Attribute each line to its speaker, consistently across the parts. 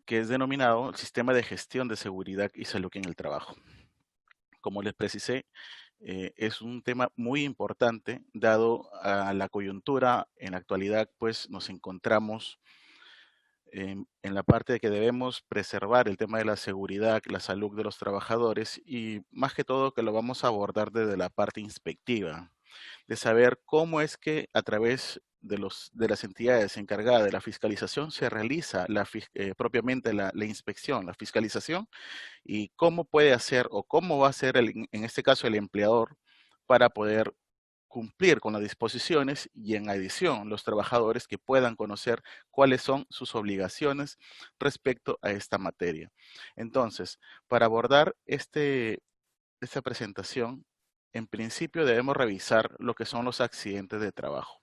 Speaker 1: que es denominado el Sistema de Gestión de Seguridad y Salud en el Trabajo. Como les precisé, es un tema muy importante, dado a la coyuntura. En la actualidad, pues nos encontramos en la parte de que debemos preservar el tema de la seguridad, la salud de los trabajadores y más que todo que lo vamos a abordar desde la parte inspectiva, de saber cómo es que a través de las entidades encargadas de la fiscalización se realiza propiamente la inspección, la fiscalización, y cómo puede hacer o cómo va a hacer en este caso el empleador para poder cumplir con las disposiciones y en adición los trabajadores que puedan conocer cuáles son sus obligaciones respecto a esta materia. Entonces, para abordar esta presentación, en principio debemos revisar lo que son los accidentes de trabajo.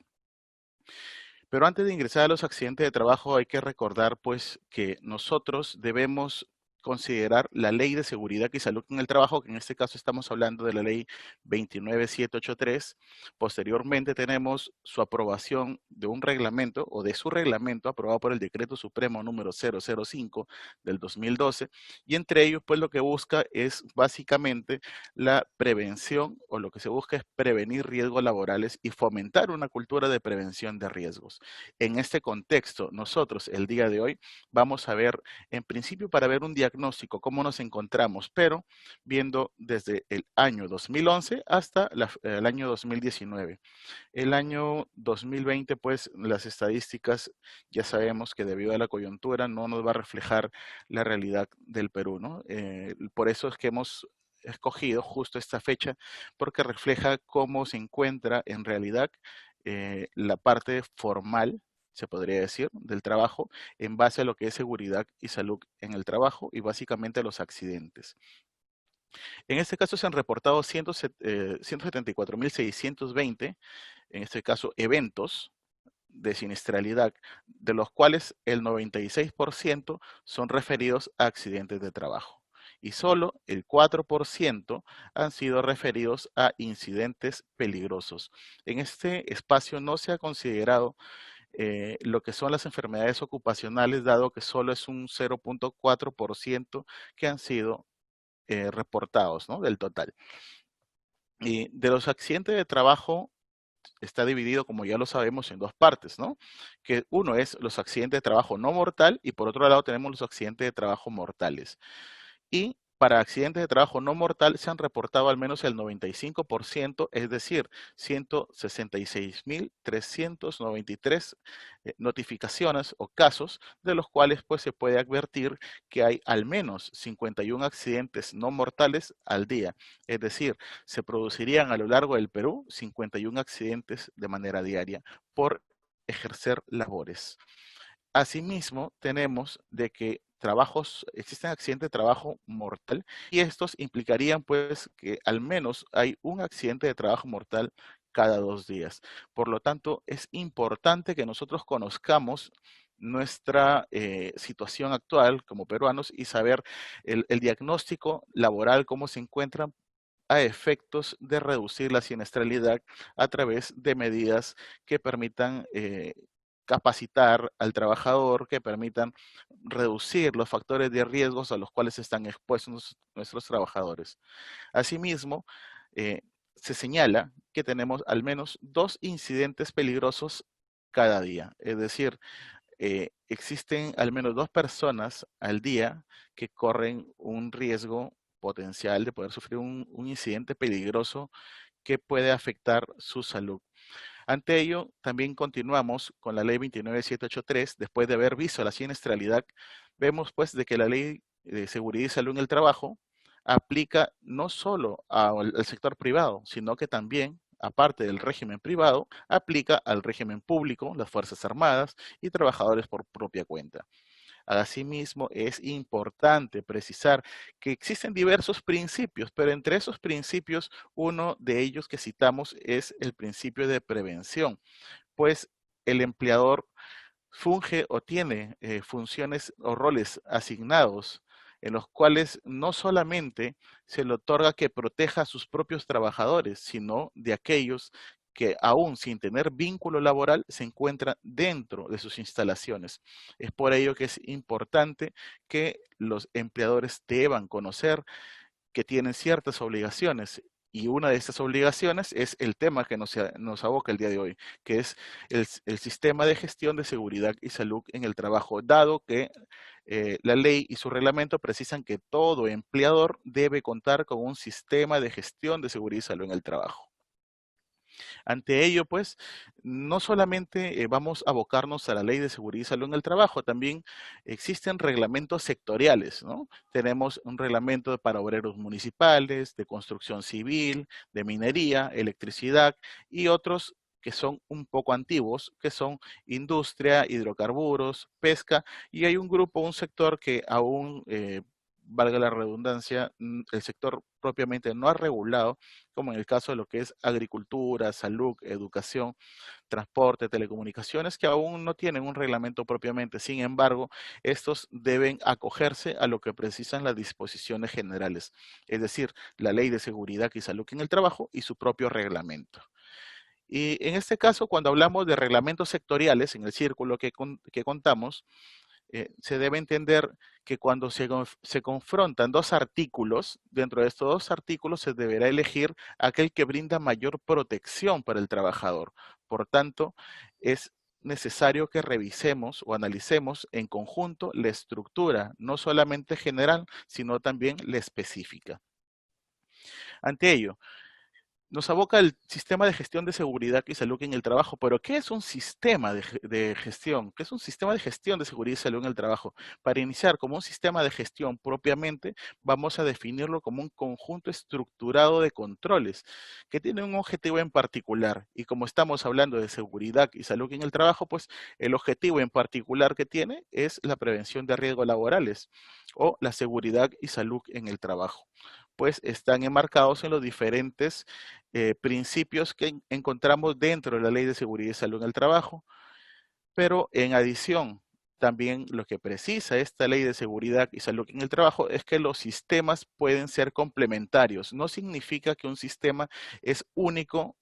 Speaker 1: Pero antes de ingresar a los accidentes de trabajo hay que recordar pues que nosotros debemos considerar la Ley de Seguridad y Salud en el Trabajo, que en este caso estamos hablando de la Ley 29783. Posteriormente tenemos su aprobación de un reglamento o de su reglamento aprobado por el Decreto Supremo número 005 del 2012, y entre ellos pues lo que busca es básicamente la prevención, o lo que se busca es prevenir riesgos laborales y fomentar una cultura de prevención de riesgos. En este contexto, nosotros el día de hoy vamos a ver, en principio para ver un diagnóstico, cómo nos encontramos, pero viendo desde el año 2011 hasta el año 2019. El año 2020, pues las estadísticas ya sabemos que debido a la coyuntura no nos va a reflejar la realidad del Perú, ¿no? Por eso es que hemos escogido justo esta fecha, porque refleja cómo se encuentra en realidad la parte formal, se podría decir, del trabajo, en base a lo que es seguridad y salud en el trabajo y básicamente los accidentes. En este caso se han reportado 174.620, en este caso, eventos de siniestralidad, de los cuales el 96% son referidos a accidentes de trabajo. Y solo el 4% han sido referidos a incidentes peligrosos. En este espacio no se ha considerado lo que son las enfermedades ocupacionales, dado que solo es un 0.4% que han sido reportados, ¿no? Del total. Y de los accidentes de trabajo está dividido, como ya lo sabemos, en dos partes, ¿no? Que uno es los accidentes de trabajo no mortal y por otro lado tenemos los accidentes de trabajo mortales. Y para accidentes de trabajo no mortal se han reportado al menos el 95%, es decir, 166.393 notificaciones o casos, de los cuales pues se puede advertir que hay al menos 51 accidentes no mortales al día. Es decir, se producirían a lo largo del Perú 51 accidentes de manera diaria por ejercer labores. Asimismo, tenemos de que existen accidentes de trabajo mortal y estos implicarían pues que al menos hay un accidente de trabajo mortal cada 2 días. Por lo tanto, es importante que nosotros conozcamos nuestra situación actual como peruanos y saber el diagnóstico laboral, cómo se encuentran a efectos de reducir la siniestralidad a través de medidas que permitan capacitar al trabajador, que permitan reducir los factores de riesgos a los cuales están expuestos nuestros trabajadores. Asimismo, eh, se señala que tenemos al menos 2 incidentes peligrosos cada día, es decir, existen al menos 2 personas al día que corren un riesgo potencial de poder sufrir un incidente peligroso que puede afectar su salud. Ante ello, también continuamos con la ley 29783. Después de haber visto la siniestralidad, vemos pues de que la ley de seguridad y salud en el trabajo aplica no solo al sector privado, sino que también, aparte del régimen privado, aplica al régimen público, las Fuerzas Armadas y trabajadores por propia cuenta. Asimismo, es importante precisar que existen diversos principios, pero entre esos principios, uno de ellos que citamos es el principio de prevención, pues el empleador funge o tiene funciones o roles asignados en los cuales no solamente se le otorga que proteja a sus propios trabajadores, sino de aquellos que aún sin tener vínculo laboral se encuentra dentro de sus instalaciones. Es por ello que es importante que los empleadores deban conocer que tienen ciertas obligaciones. Y una de estas obligaciones es el tema que nos aboca el día de hoy, que es el sistema de gestión de seguridad y salud en el trabajo, dado que la ley y su reglamento precisan que todo empleador debe contar con un sistema de gestión de seguridad y salud en el trabajo. Ante ello, pues, no solamente vamos a abocarnos a la Ley de Seguridad y Salud en el Trabajo, también existen reglamentos sectoriales, ¿no? Tenemos un reglamento para obreros municipales, de construcción civil, de minería, electricidad y otros que son un poco antiguos, que son industria, hidrocarburos, pesca, y hay un grupo, un sector que aún, valga la redundancia, el sector propiamente no ha regulado, como en el caso de lo que es agricultura, salud, educación, transporte, telecomunicaciones, que aún no tienen un reglamento propiamente. Sin embargo, estos deben acogerse a lo que precisan las disposiciones generales, es decir, la Ley de Seguridad y Salud en el Trabajo y su propio reglamento. Y en este caso, cuando hablamos de reglamentos sectoriales, en el círculo que contamos, se debe entender que cuando se confrontan dos artículos, dentro de estos dos artículos se deberá elegir aquel que brinda mayor protección para el trabajador. Por tanto, es necesario que revisemos o analicemos en conjunto la estructura, no solamente general, sino también la específica. Ante ello, nos aboca el sistema de gestión de seguridad y salud en el trabajo. Pero, ¿qué es un sistema de gestión? ¿Qué es un sistema de gestión de seguridad y salud en el trabajo? Para iniciar, como un sistema de gestión propiamente, vamos a definirlo como un conjunto estructurado de controles que tiene un objetivo en particular. Y como estamos hablando de seguridad y salud en el trabajo, pues el objetivo en particular que tiene es la prevención de riesgos laborales o la seguridad y salud en el trabajo, pues están enmarcados en los diferentes principios que encontramos dentro de la Ley de Seguridad y Salud en el Trabajo. Pero en adición, también lo que precisa esta Ley de Seguridad y Salud en el Trabajo es que los sistemas pueden ser complementarios. No significa que un sistema es único,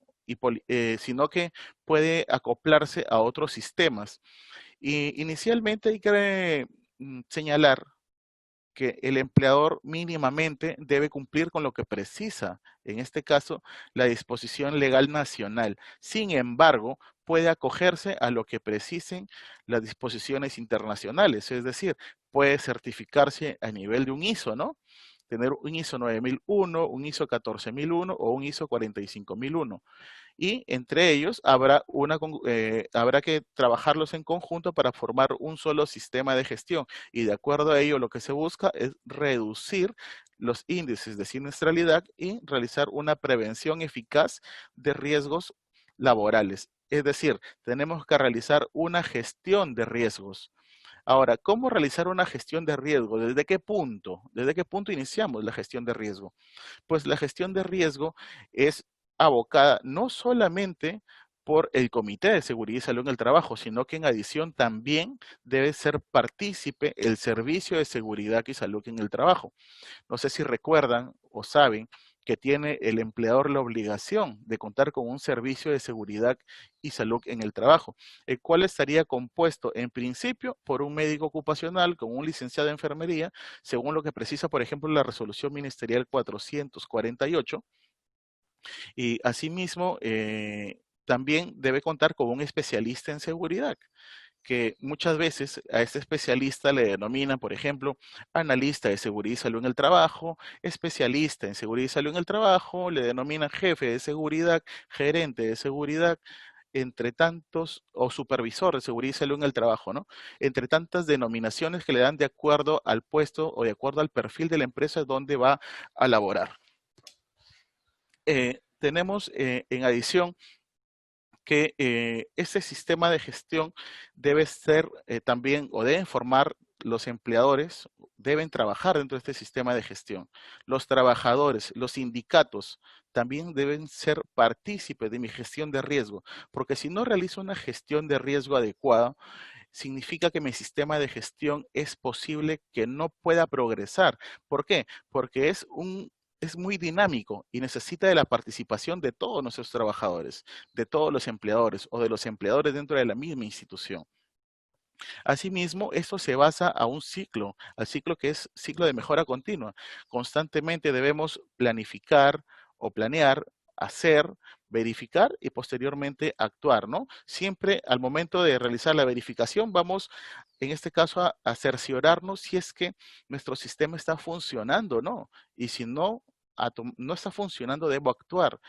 Speaker 1: sino que puede acoplarse a otros sistemas. Y inicialmente hay que señalar que el empleador mínimamente debe cumplir con lo que precisa, en este caso, la disposición legal nacional. Sin embargo, puede acogerse a lo que precisen las disposiciones internacionales, es decir, puede certificarse a nivel de un ISO, ¿no? Tener un ISO 9001, un ISO 14001 o un ISO 45001. Y entre ellos habrá que trabajarlos en conjunto para formar un solo sistema de gestión. Y de acuerdo a ello, lo que se busca es reducir los índices de siniestralidad y realizar una prevención eficaz de riesgos laborales. Es decir, tenemos que realizar una gestión de riesgos. Ahora, ¿cómo realizar una gestión de riesgo? ¿Desde qué punto? ¿Desde qué punto iniciamos la gestión de riesgo? Pues la gestión de riesgo es abocada no solamente por el Comité de Seguridad y Salud en el Trabajo, sino que en adición también debe ser partícipe el Servicio de Seguridad y Salud en el Trabajo. No sé si recuerdan o saben que tiene el empleador la obligación de contar con un servicio de seguridad y salud en el trabajo, el cual estaría compuesto en principio por un médico ocupacional con un licenciado de enfermería, según lo que precisa, por ejemplo, la resolución ministerial 448, y asimismo también debe contar con un especialista en seguridad, que muchas veces a este especialista le denominan, por ejemplo, analista de seguridad y salud en el trabajo, especialista en seguridad y salud en el trabajo, le denominan jefe de seguridad, gerente de seguridad, entre tantos, o supervisor de seguridad y salud en el trabajo, ¿no? Entre tantas denominaciones que le dan de acuerdo al puesto o de acuerdo al perfil de la empresa donde va a laborar. Tenemos en adición que ese sistema de gestión debe ser también, o deben formar los empleadores, deben trabajar dentro de este sistema de gestión. Los trabajadores, los sindicatos, también deben ser partícipes de mi gestión de riesgo, porque si no realizo una gestión de riesgo adecuada, significa que mi sistema de gestión es posible que no pueda progresar. ¿Por qué? Porque es un es muy dinámico y necesita de la participación de todos nuestros trabajadores, de todos los empleadores o de los empleadores dentro de la misma institución. Asimismo, esto se basa a un ciclo, al ciclo que es ciclo de mejora continua. Constantemente debemos planificar o planear, hacer, verificar y posteriormente actuar, ¿no? Siempre al momento de realizar la verificación vamos, en este caso, a cerciorarnos si es que nuestro sistema está funcionando o no. Y si no, no está funcionando, debo actuar.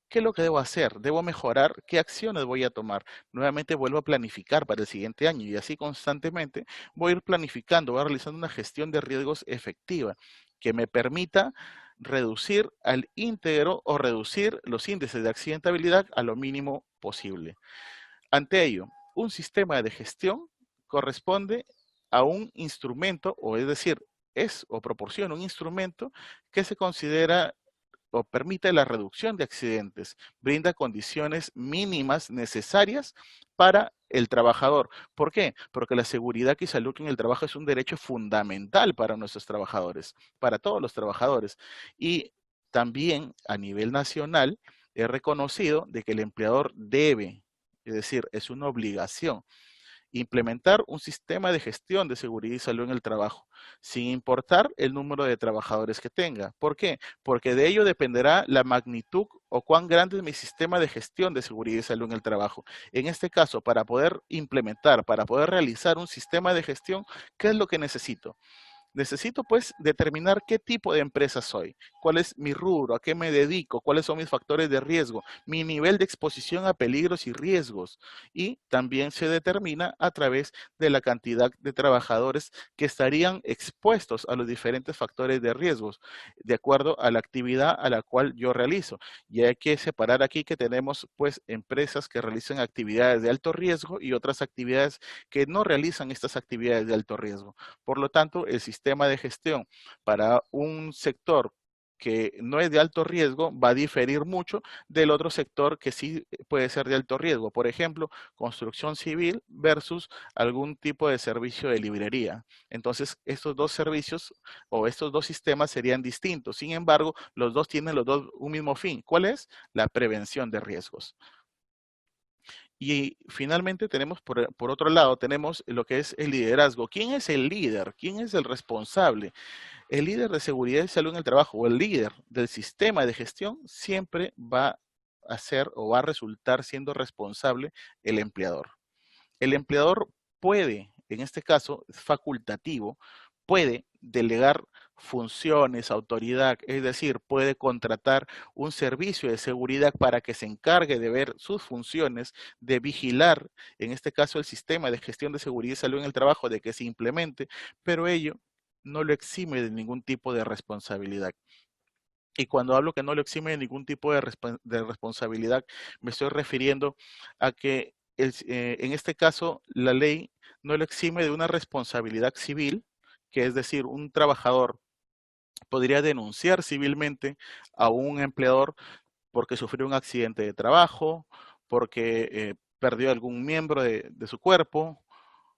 Speaker 1: ¿Qué es lo que debo hacer? ¿Debo mejorar? ¿Qué acciones voy a tomar? Nuevamente vuelvo a planificar para el siguiente año y así constantemente voy a ir planificando, voy a realizando una gestión de riesgos efectiva que me permita reducir al íntegro o reducir los índices de accidentabilidad a lo mínimo posible. Ante ello, un sistema de gestión corresponde a un instrumento, o es decir, es o proporciona un instrumento que se considera o permite la reducción de accidentes, brinda condiciones mínimas necesarias para el trabajador. ¿Por qué? Porque la seguridad y salud en el trabajo es un derecho fundamental para nuestros trabajadores, para todos los trabajadores. Y también a nivel nacional es reconocido de que el empleador debe, es decir, es una obligación implementar un sistema de gestión de seguridad y salud en el trabajo, sin importar el número de trabajadores que tenga. ¿Por qué? Porque de ello dependerá la magnitud o cuán grande es mi sistema de gestión de seguridad y salud en el trabajo. En este caso, para poder implementar, para poder realizar un sistema de gestión, ¿qué es lo que necesito? Necesito pues determinar qué tipo de empresa soy, cuál es mi rubro, a qué me dedico, cuáles son mis factores de riesgo, mi nivel de exposición a peligros y riesgos. Y también se determina a través de la cantidad de trabajadores que estarían expuestos a los diferentes factores de riesgos, de acuerdo a la actividad a la cual yo realizo. Y hay que separar aquí que tenemos pues empresas que realizan actividades de alto riesgo y otras actividades que no realizan estas actividades de alto riesgo. Por lo tanto, el sistema de gestión para un sector que no es de alto riesgo va a diferir mucho del otro sector que sí puede ser de alto riesgo. Por ejemplo, construcción civil versus algún tipo de servicio de librería. Entonces, estos dos servicios o estos dos sistemas serían distintos. Sin embargo, los dos tienen un mismo fin. ¿Cuál es? La prevención de riesgos. Y finalmente tenemos, por otro lado, tenemos lo que es el liderazgo. ¿Quién es el líder? ¿Quién es el responsable? El líder de seguridad y salud en el trabajo o el líder del sistema de gestión siempre va a ser o va a resultar siendo responsable el empleador. El empleador puede, en este caso, es facultativo, puede delegar funciones, autoridad, es decir, puede contratar un servicio de seguridad para que se encargue de ver sus funciones, de vigilar, en este caso, el sistema de gestión de seguridad y salud en el trabajo, de que se implemente, pero ello no lo exime de ningún tipo de responsabilidad. Y cuando hablo que no lo exime de ningún tipo de responsabilidad, me estoy refiriendo a que en este caso la ley no lo exime de una responsabilidad civil, que es decir, un trabajador podría denunciar civilmente a un empleador porque sufrió un accidente de trabajo, porque perdió algún miembro de su cuerpo,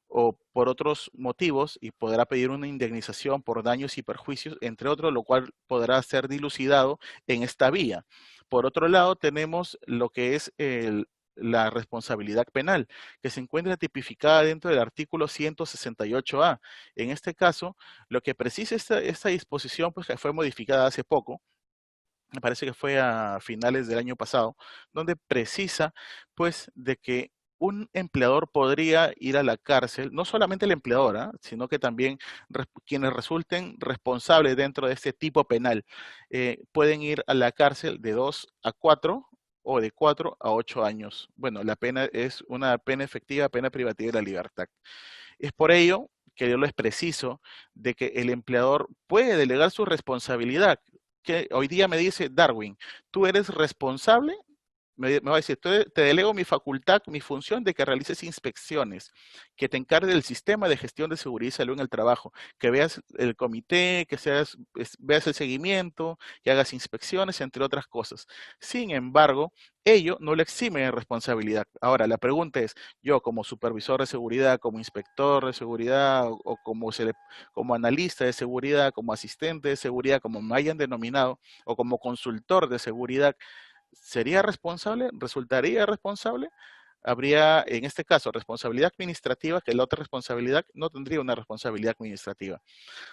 Speaker 1: o por otros motivos y podrá pedir una indemnización por daños y perjuicios, entre otros, lo cual podrá ser dilucidado en esta vía. Por otro lado, tenemos lo que es la responsabilidad penal, que se encuentra tipificada dentro del artículo 168A. En este caso, lo que precisa esta disposición, pues que fue modificada hace poco, me parece que fue a finales del año pasado, donde precisa pues de que un empleador podría ir a la cárcel, no solamente el empleador, sino que también quienes resulten responsables dentro de este tipo penal, pueden ir a la cárcel de 2 a 4 o de 4 a 8 años. Bueno, la pena es una pena efectiva, pena privativa de la libertad. Es por ello que yo les preciso de que el empleador puede delegar su responsabilidad. Que hoy día me dice Darwin, tú eres responsable me va a decir, te delego mi facultad, mi función de que realices inspecciones, que te encargue del sistema de gestión de seguridad y salud en el trabajo, que veas el comité, que veas el seguimiento, que hagas inspecciones, entre otras cosas. Sin embargo, ello no le exime de responsabilidad. Ahora, la pregunta es, yo como supervisor de seguridad, como inspector de seguridad o como analista de seguridad, como asistente de seguridad, como me hayan denominado, o como consultor de seguridad, ¿sería responsable? ¿Resultaría responsable? Habría, en este caso, responsabilidad administrativa, que la otra responsabilidad no tendría una responsabilidad administrativa.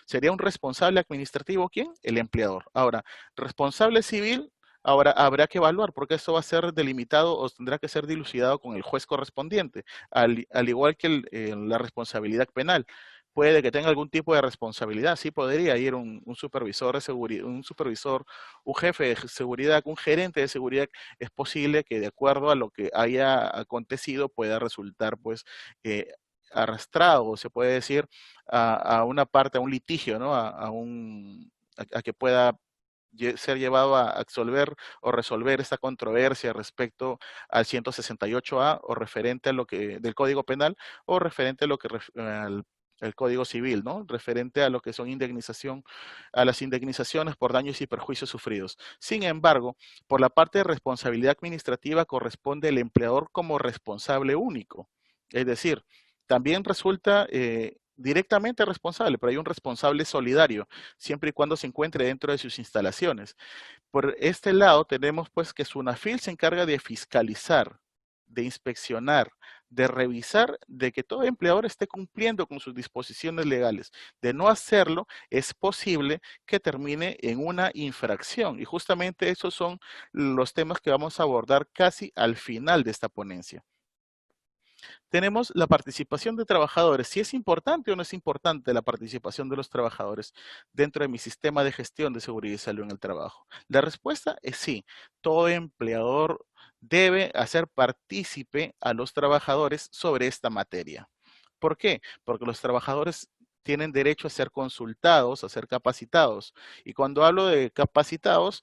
Speaker 1: ¿Sería un responsable administrativo quién? El empleador. Ahora, responsable civil, ahora habrá que evaluar porque esto va a ser delimitado o tendrá que ser dilucidado con el juez correspondiente, al igual que la responsabilidad penal. Puede que tenga algún tipo de responsabilidad, sí podría ir un supervisor de seguridad, un jefe de seguridad, un gerente de seguridad, es posible que de acuerdo a lo que haya acontecido pueda resultar pues arrastrado, o se puede decir, a una parte, a un litigio, ¿no? A que pueda ser llevado a absolver o resolver esta controversia respecto al 168A o referente a lo que del Código Penal o referente a lo que al el Código Civil, ¿no? Referente a lo que son a las indemnizaciones por daños y perjuicios sufridos. Sin embargo, por la parte de responsabilidad administrativa corresponde el empleador como responsable único. Es decir, también resulta directamente responsable, pero hay un responsable solidario, siempre y cuando se encuentre dentro de sus instalaciones. Por este lado tenemos pues que SUNAFIL se encarga de fiscalizar, de inspeccionar, de revisar de que todo empleador esté cumpliendo con sus disposiciones legales. De no hacerlo, es posible que termine en una infracción. Y justamente esos son los temas que vamos a abordar casi al final de esta ponencia. Tenemos la participación de trabajadores. Si es importante o no es importante la participación de los trabajadores dentro de mi sistema de gestión de seguridad y salud en el trabajo. La respuesta es sí. Todo empleador debe hacer partícipe a los trabajadores sobre esta materia. ¿Por qué? Porque los trabajadores tienen derecho a ser consultados, a ser capacitados. Y cuando hablo de capacitados,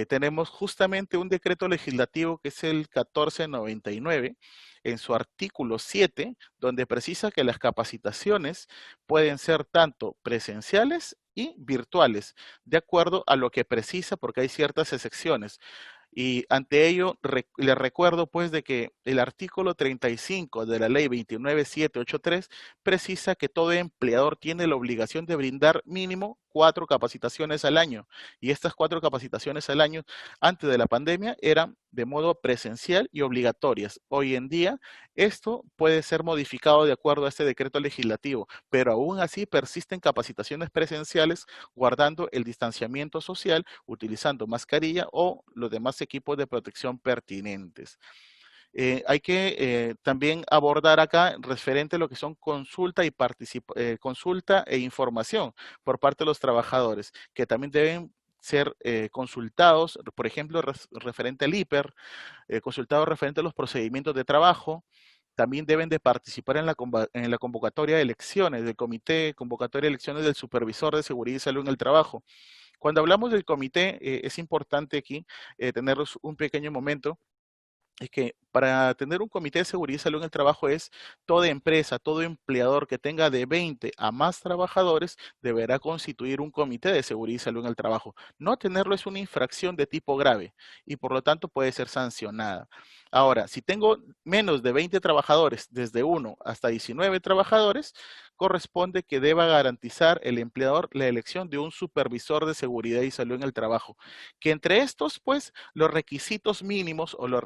Speaker 1: tenemos justamente un decreto legislativo que es el 1499 en su artículo 7, donde precisa que las capacitaciones pueden ser tanto presenciales y virtuales, de acuerdo a lo que precisa, porque hay ciertas excepciones. Y ante ello, les recuerdo pues de que el artículo 35 de la ley 29783 precisa que todo empleador tiene la obligación de brindar mínimo 4 capacitaciones al año. Y estas 4 capacitaciones al año antes de la pandemia eran de modo presencial y obligatorias. Hoy en día esto puede ser modificado de acuerdo a este decreto legislativo, pero aún así persisten capacitaciones presenciales guardando el distanciamiento social, utilizando mascarilla o los demás equipos de protección pertinentes. Hay que también abordar acá referente a lo que son consulta e información por parte de los trabajadores, que también deben ser consultados, por ejemplo, referente al IPER, consultados referente a los procedimientos de trabajo. También deben de participar en la convocatoria de elecciones del comité, convocatoria de elecciones del supervisor de seguridad y salud en el trabajo. Cuando hablamos del comité, es importante aquí tener un pequeño momento. Es que para tener un comité de seguridad y salud en el trabajo es toda empresa, todo empleador que tenga de 20 a más trabajadores deberá constituir un comité de seguridad y salud en el trabajo. No tenerlo es una infracción de tipo grave y por lo tanto puede ser sancionada. Ahora, si tengo menos de 20 trabajadores, desde 1 hasta 19 trabajadores, corresponde que deba garantizar el empleador la elección de un supervisor de seguridad y salud en el trabajo, que entre estos, pues, los requisitos mínimos o los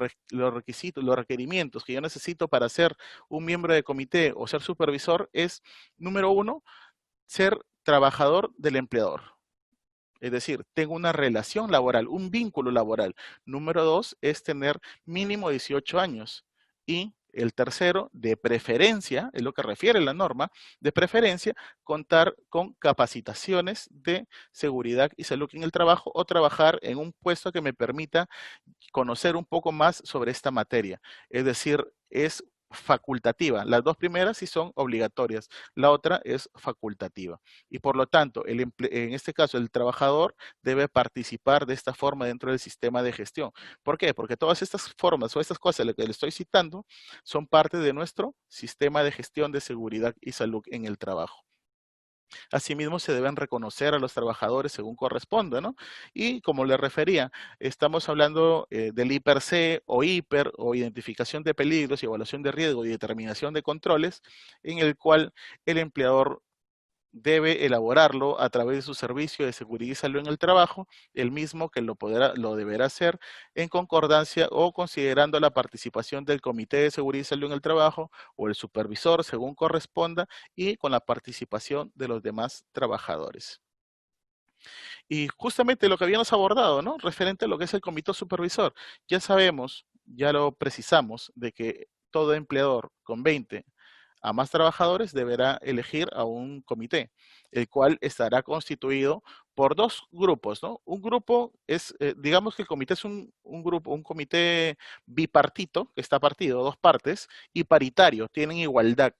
Speaker 1: requisitos, los requerimientos que yo necesito para ser un miembro de comité o ser supervisor es, número 1, ser trabajador del empleador. Es decir, tengo una relación laboral, un vínculo laboral. Número 2 es tener mínimo 18 años. Y el tercero, de preferencia, es lo que refiere la norma, de preferencia, contar con capacitaciones de seguridad y salud en el trabajo o trabajar en un puesto que me permita conocer un poco más sobre esta materia. Es decir, es facultativa. Las dos primeras sí son obligatorias, la otra es facultativa. Y por lo tanto, en este caso, el trabajador debe participar de esta forma dentro del sistema de gestión. ¿Por qué? Porque todas estas formas o estas cosas que le estoy citando son parte de nuestro sistema de gestión de seguridad y salud en el trabajo. Asimismo, se deben reconocer a los trabajadores según corresponda, ¿no? Y como le refería, estamos hablando del IPER-C o IPER o identificación de peligros y evaluación de riesgo y determinación de controles, en el cual el empleador debe elaborarlo a través de su servicio de seguridad y salud en el trabajo, el mismo que lo deberá hacer en concordancia o considerando la participación del Comité de Seguridad y Salud en el Trabajo o el supervisor según corresponda y con la participación de los demás trabajadores. Y justamente lo que habíamos abordado, ¿no? Referente a lo que es el comité supervisor. Ya sabemos, ya lo precisamos, de que todo empleador con 20 a más trabajadores deberá elegir a un comité, el cual estará constituido por dos grupos, ¿no? Un grupo es, digamos que el comité es un grupo, un comité bipartito, que está partido, dos partes, y paritario, tienen igualdad.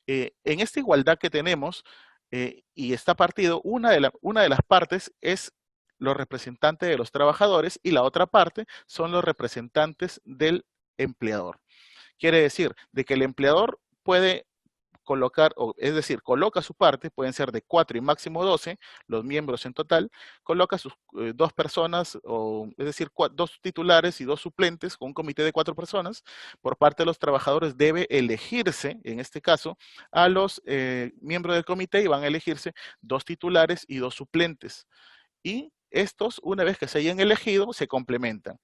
Speaker 1: En esta igualdad que tenemos, y está partido, una de las partes es los representantes de los trabajadores y la otra parte son los representantes del empleador. Quiere decir de que el empleador puede colocar, es decir, coloca su parte, pueden ser de 4 y máximo 12, los miembros en total, coloca sus dos personas, es decir, dos titulares y dos suplentes con un comité de 4 personas. Por parte de los trabajadores debe elegirse, en este caso, a los miembros del comité y van a elegirse dos titulares y dos suplentes. Y estos, una vez que se hayan elegido, se complementan.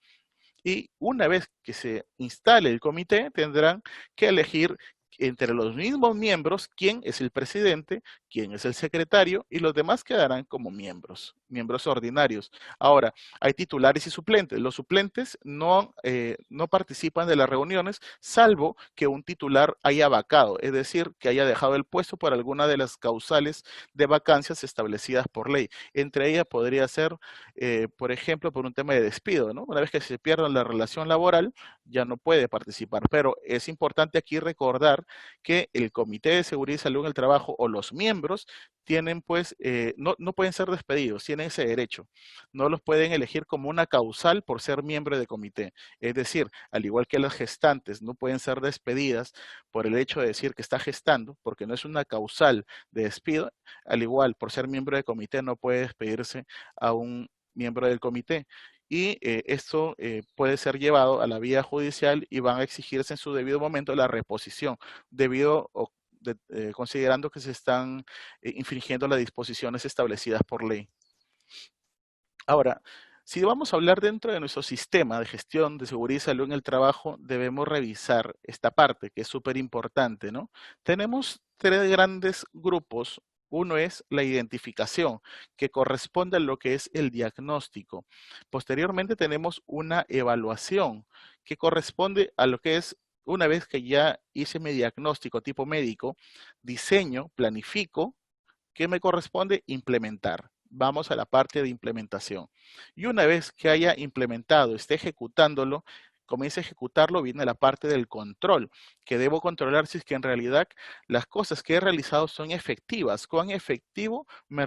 Speaker 1: Y una vez que se instale el comité, tendrán que elegir entre los mismos miembros quién es el presidente, quién es el secretario y los demás quedarán como miembros ordinarios. Ahora, hay titulares y suplentes. Los suplentes no participan de las reuniones salvo que un titular haya vacado, es decir, que haya dejado el puesto por alguna de las causales de vacancias establecidas por ley. Entre ellas podría ser, por ejemplo, por un tema de despido, ¿no? Una vez que se pierda la relación laboral, ya no puede participar. Pero es importante aquí recordar que el Comité de Seguridad y Salud en el Trabajo o los miembros tienen pues, no pueden ser despedidos, tienen ese derecho. No los pueden elegir como una causal por ser miembro de comité. Es decir, al igual que las gestantes no pueden ser despedidas por el hecho de decir que está gestando, porque no es una causal de despido, al igual por ser miembro de comité no puede despedirse a un miembro del comité. Y esto puede ser llevado a la vía judicial y van a exigirse en su debido momento la reposición, considerando que se están infringiendo las disposiciones establecidas por ley. Ahora, si vamos a hablar dentro de nuestro sistema de gestión de seguridad y salud en el trabajo, debemos revisar esta parte que es súper importante, ¿no? Tenemos tres grandes grupos. Uno es la identificación, que corresponde a lo que es el diagnóstico. Posteriormente tenemos una evaluación, que corresponde a lo que es, una vez que ya hice mi diagnóstico tipo médico, diseño, planifico, ¿qué me corresponde? Implementar. Vamos a la parte de implementación. Y una vez que haya implementado, esté ejecutándolo, comience a ejecutarlo, viene la parte del control, que debo controlar si es que en realidad las cosas que he realizado son efectivas. ¿Cuán efectivo me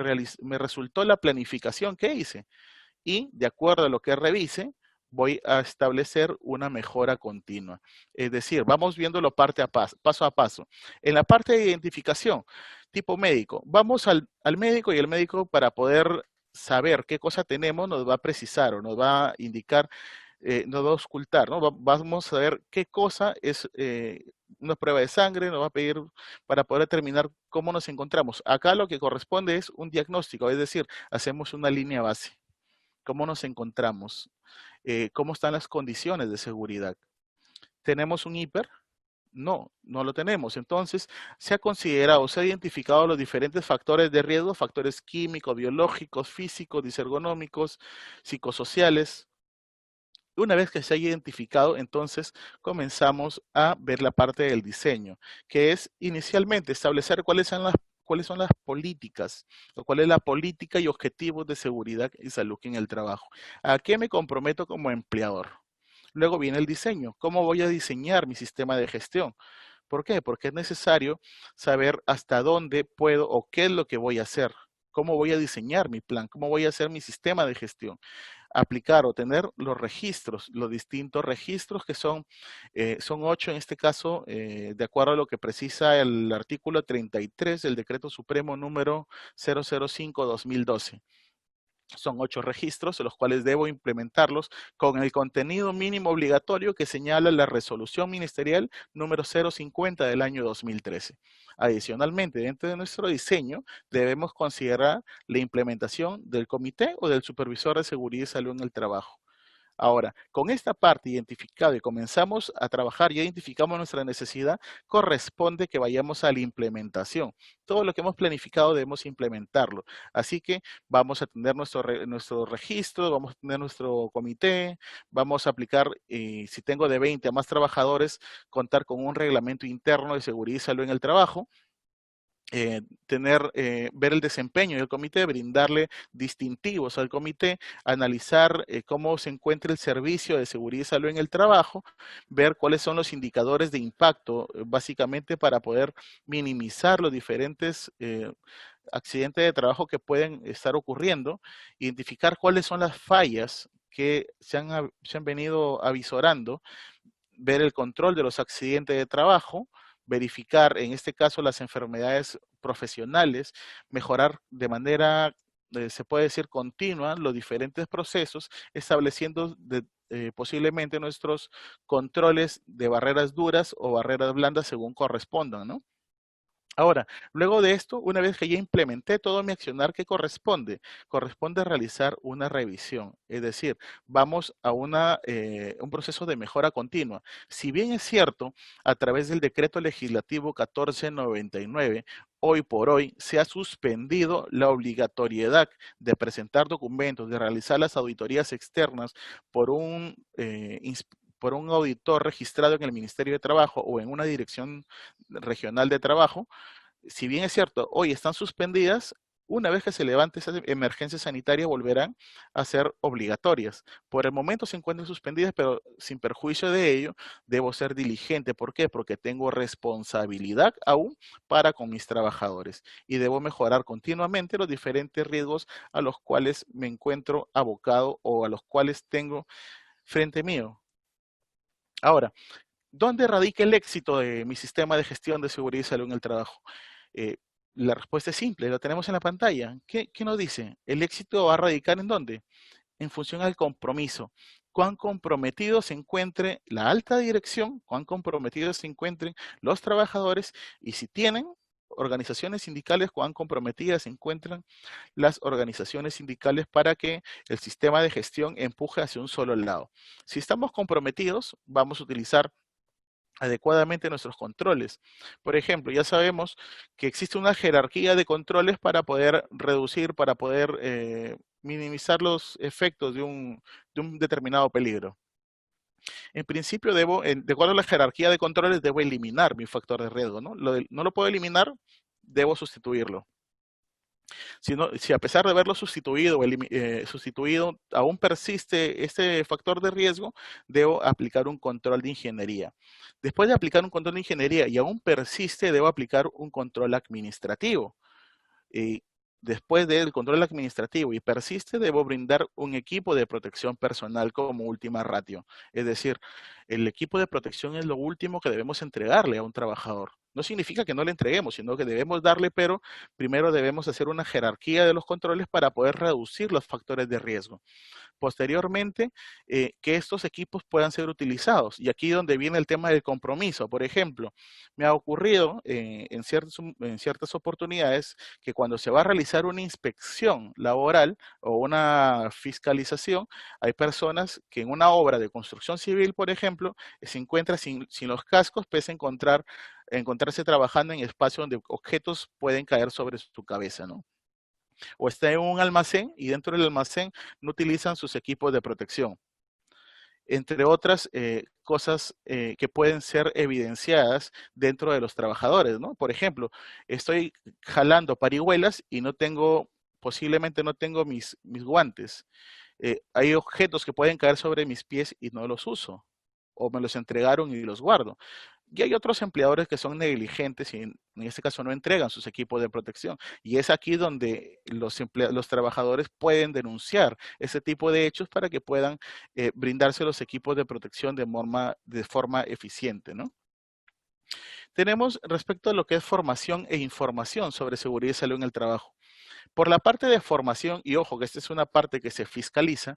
Speaker 1: resultó la planificación que hice? Y de acuerdo a lo que revise, voy a establecer una mejora continua. Es decir, vamos viéndolo paso a paso. En la parte de identificación, tipo médico, vamos al médico y el médico para poder saber qué cosa tenemos nos va a precisar o nos va a indicar, nos va a ocultar, ¿no? Vamos a ver qué cosa es una prueba de sangre, nos va a pedir para poder determinar cómo nos encontramos. Acá lo que corresponde es un diagnóstico, es decir, hacemos una línea base. ¿Cómo nos encontramos? ¿Cómo están las condiciones de seguridad? ¿Tenemos un hiper? No, no lo tenemos. Entonces, se ha considerado, se ha identificado los diferentes factores de riesgo, factores químicos, biológicos, físicos, disergonómicos, psicosociales. Una vez que se ha identificado, entonces comenzamos a ver la parte del diseño, que es inicialmente establecer cuáles son las políticas, o cuál es la política y objetivos de seguridad y salud en el trabajo. ¿A qué me comprometo como empleador? Luego viene el diseño. ¿Cómo voy a diseñar mi sistema de gestión? ¿Por qué? Porque es necesario saber hasta dónde puedo o qué es lo que voy a hacer. ¿Cómo voy a diseñar mi plan? ¿Cómo voy a hacer mi sistema de gestión? Aplicar o tener los registros, los distintos registros que son 8 en este caso, de acuerdo a lo que precisa el artículo 33 del Decreto Supremo número 005-2012. Son 8 registros, los cuales debo implementarlos con el contenido mínimo obligatorio que señala la resolución ministerial número 050 del año 2013. Adicionalmente, dentro de nuestro diseño, debemos considerar la implementación del comité o del supervisor de seguridad y salud en el trabajo. Ahora, con esta parte identificada y comenzamos a trabajar y identificamos nuestra necesidad, corresponde que vayamos a la implementación. Todo lo que hemos planificado debemos implementarlo. Así que vamos a tener nuestro registro, vamos a tener nuestro comité, vamos a aplicar, si tengo de 20 a más trabajadores, contar con un reglamento interno de seguridad y salud en el trabajo. Ver el desempeño del comité, brindarle distintivos al comité, analizar cómo se encuentra el servicio de seguridad y salud en el trabajo, ver cuáles son los indicadores de impacto, básicamente para poder minimizar los diferentes accidentes de trabajo que pueden estar ocurriendo, identificar cuáles son las fallas que se han venido avisorando, ver el control de los accidentes de trabajo, verificar en este caso las enfermedades profesionales, mejorar de manera, se puede decir, continua los diferentes procesos, estableciendo posiblemente nuestros controles de barreras duras o barreras blandas según correspondan, ¿no? Ahora, luego de esto, una vez que ya implementé todo mi accionar, ¿qué corresponde? Corresponde realizar una revisión, es decir, vamos a un proceso de mejora continua. Si bien es cierto, a través del decreto legislativo 1499, hoy por hoy se ha suspendido la obligatoriedad de presentar documentos, de realizar las auditorías externas por por un auditor registrado en el Ministerio de Trabajo o en una dirección regional de trabajo. Si bien es cierto, hoy están suspendidas, una vez que se levante esa emergencia sanitaria volverán a ser obligatorias. Por el momento se encuentran suspendidas, pero sin perjuicio de ello, debo ser diligente. ¿Por qué? Porque tengo responsabilidad aún para con mis trabajadores y debo mejorar continuamente los diferentes riesgos a los cuales me encuentro abocado o a los cuales tengo frente mío. Ahora, ¿dónde radica el éxito de mi sistema de gestión de seguridad y salud en el trabajo? Eh, la respuesta es simple, la tenemos en la pantalla. ¿Qué nos dice? El éxito va a radicar ¿en dónde? En función al compromiso. Cuán comprometidos se encuentre la alta dirección, cuán comprometidos se encuentren los trabajadores y si tienen organizaciones sindicales, cuán comprometidas se encuentran las organizaciones sindicales para que el sistema de gestión empuje hacia un solo lado. Si estamos comprometidos, vamos a utilizar adecuadamente nuestros controles. Por ejemplo, ya sabemos que existe una jerarquía de controles para poder reducir, para poder minimizar los efectos de un determinado peligro. En principio de acuerdo a la jerarquía de controles, debo eliminar mi factor de riesgo, ¿no? No lo puedo eliminar, debo sustituirlo. Si a pesar de haberlo sustituido, aún persiste este factor de riesgo, debo aplicar un control de ingeniería. Después de aplicar un control de ingeniería y aún persiste, debo aplicar un control administrativo. Después del control administrativo y persiste, debo brindar un equipo de protección personal como última ratio. Es decir, el equipo de protección es lo último que debemos entregarle a un trabajador. No significa que no le entreguemos, sino que debemos darle, pero primero debemos hacer una jerarquía de los controles para poder reducir los factores de riesgo. Posteriormente, que estos equipos puedan ser utilizados. Y aquí donde viene el tema del compromiso. Por ejemplo, me ha ocurrido en ciertas oportunidades que cuando se va a realizar una inspección laboral o una fiscalización, hay personas que en una obra de construcción civil, por ejemplo, se encuentra sin los cascos, pese a encontrarse trabajando en espacios donde objetos pueden caer sobre su cabeza, ¿no? O está en un almacén y dentro del almacén no utilizan sus equipos de protección. Entre otras cosas que pueden ser evidenciadas dentro de los trabajadores, ¿no? Por ejemplo, estoy jalando parihuelas y posiblemente no tengo mis guantes. Hay objetos que pueden caer sobre mis pies y no los uso. o me los entregaron y los guardo. Y hay otros empleadores que son negligentes y en este caso no entregan sus equipos de protección. Y es aquí donde los trabajadores pueden denunciar ese tipo de hechos para que puedan brindarse los equipos de protección de forma eficiente, ¿no? Tenemos respecto a lo que es formación e información sobre seguridad y salud en el trabajo. Por la parte de formación, y ojo que esta es una parte que se fiscaliza,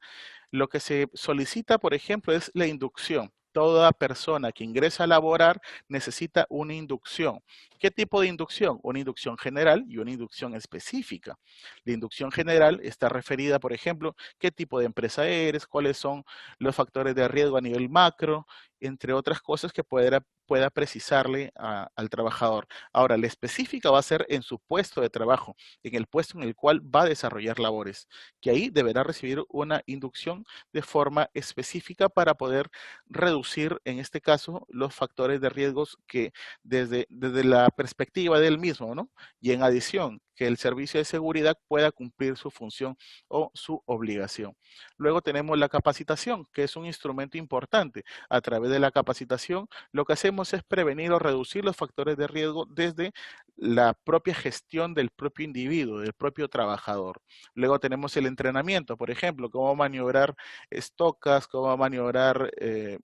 Speaker 1: lo que se solicita, por ejemplo, es la inducción. Toda persona que ingresa a laborar necesita una inducción. ¿Qué tipo de inducción? Una inducción general y una inducción específica. La inducción general está referida, por ejemplo, qué tipo de empresa eres, cuáles son los factores de riesgo a nivel macro, entre otras cosas que pueda precisarle al trabajador. Ahora, la específica va a ser en su puesto de trabajo, en el puesto en el cual va a desarrollar labores, que ahí deberá recibir una inducción de forma específica para poder reducir, en este caso, los factores de riesgos que desde la perspectiva del mismo, ¿no? Y en adición, que el servicio de seguridad pueda cumplir su función o su obligación. Luego tenemos la capacitación, que es un instrumento importante. A través de la capacitación, lo que hacemos es prevenir o reducir los factores de riesgo desde la propia gestión del propio individuo, del propio trabajador. Luego tenemos el entrenamiento, por ejemplo, cómo maniobrar estocas, cómo maniobrar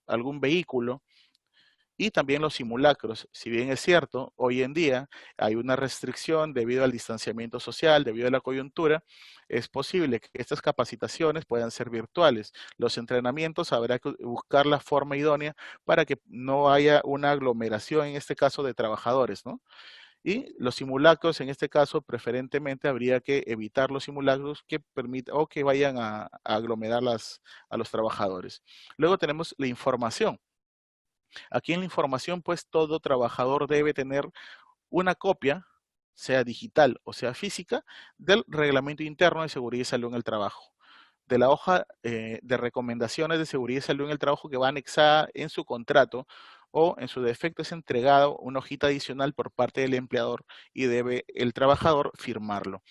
Speaker 1: algún vehículo. Y también los simulacros. Si bien es cierto, hoy en día hay una restricción debido al distanciamiento social, debido a la coyuntura, es posible que estas capacitaciones puedan ser virtuales. Los entrenamientos habrá que buscar la forma idónea para que no haya una aglomeración, en este caso, de trabajadores, ¿no? Y los simulacros, en este caso, preferentemente habría que evitar los simulacros que permitan o que vayan a aglomerar a los trabajadores. Luego tenemos la información. Aquí en la información, pues todo trabajador debe tener una copia, sea digital o sea física, del reglamento interno de seguridad y salud en el trabajo, de la hoja de recomendaciones de seguridad y salud en el trabajo que va anexada en su contrato o en su defecto es entregado una hojita adicional por parte del empleador y debe el trabajador firmarlo.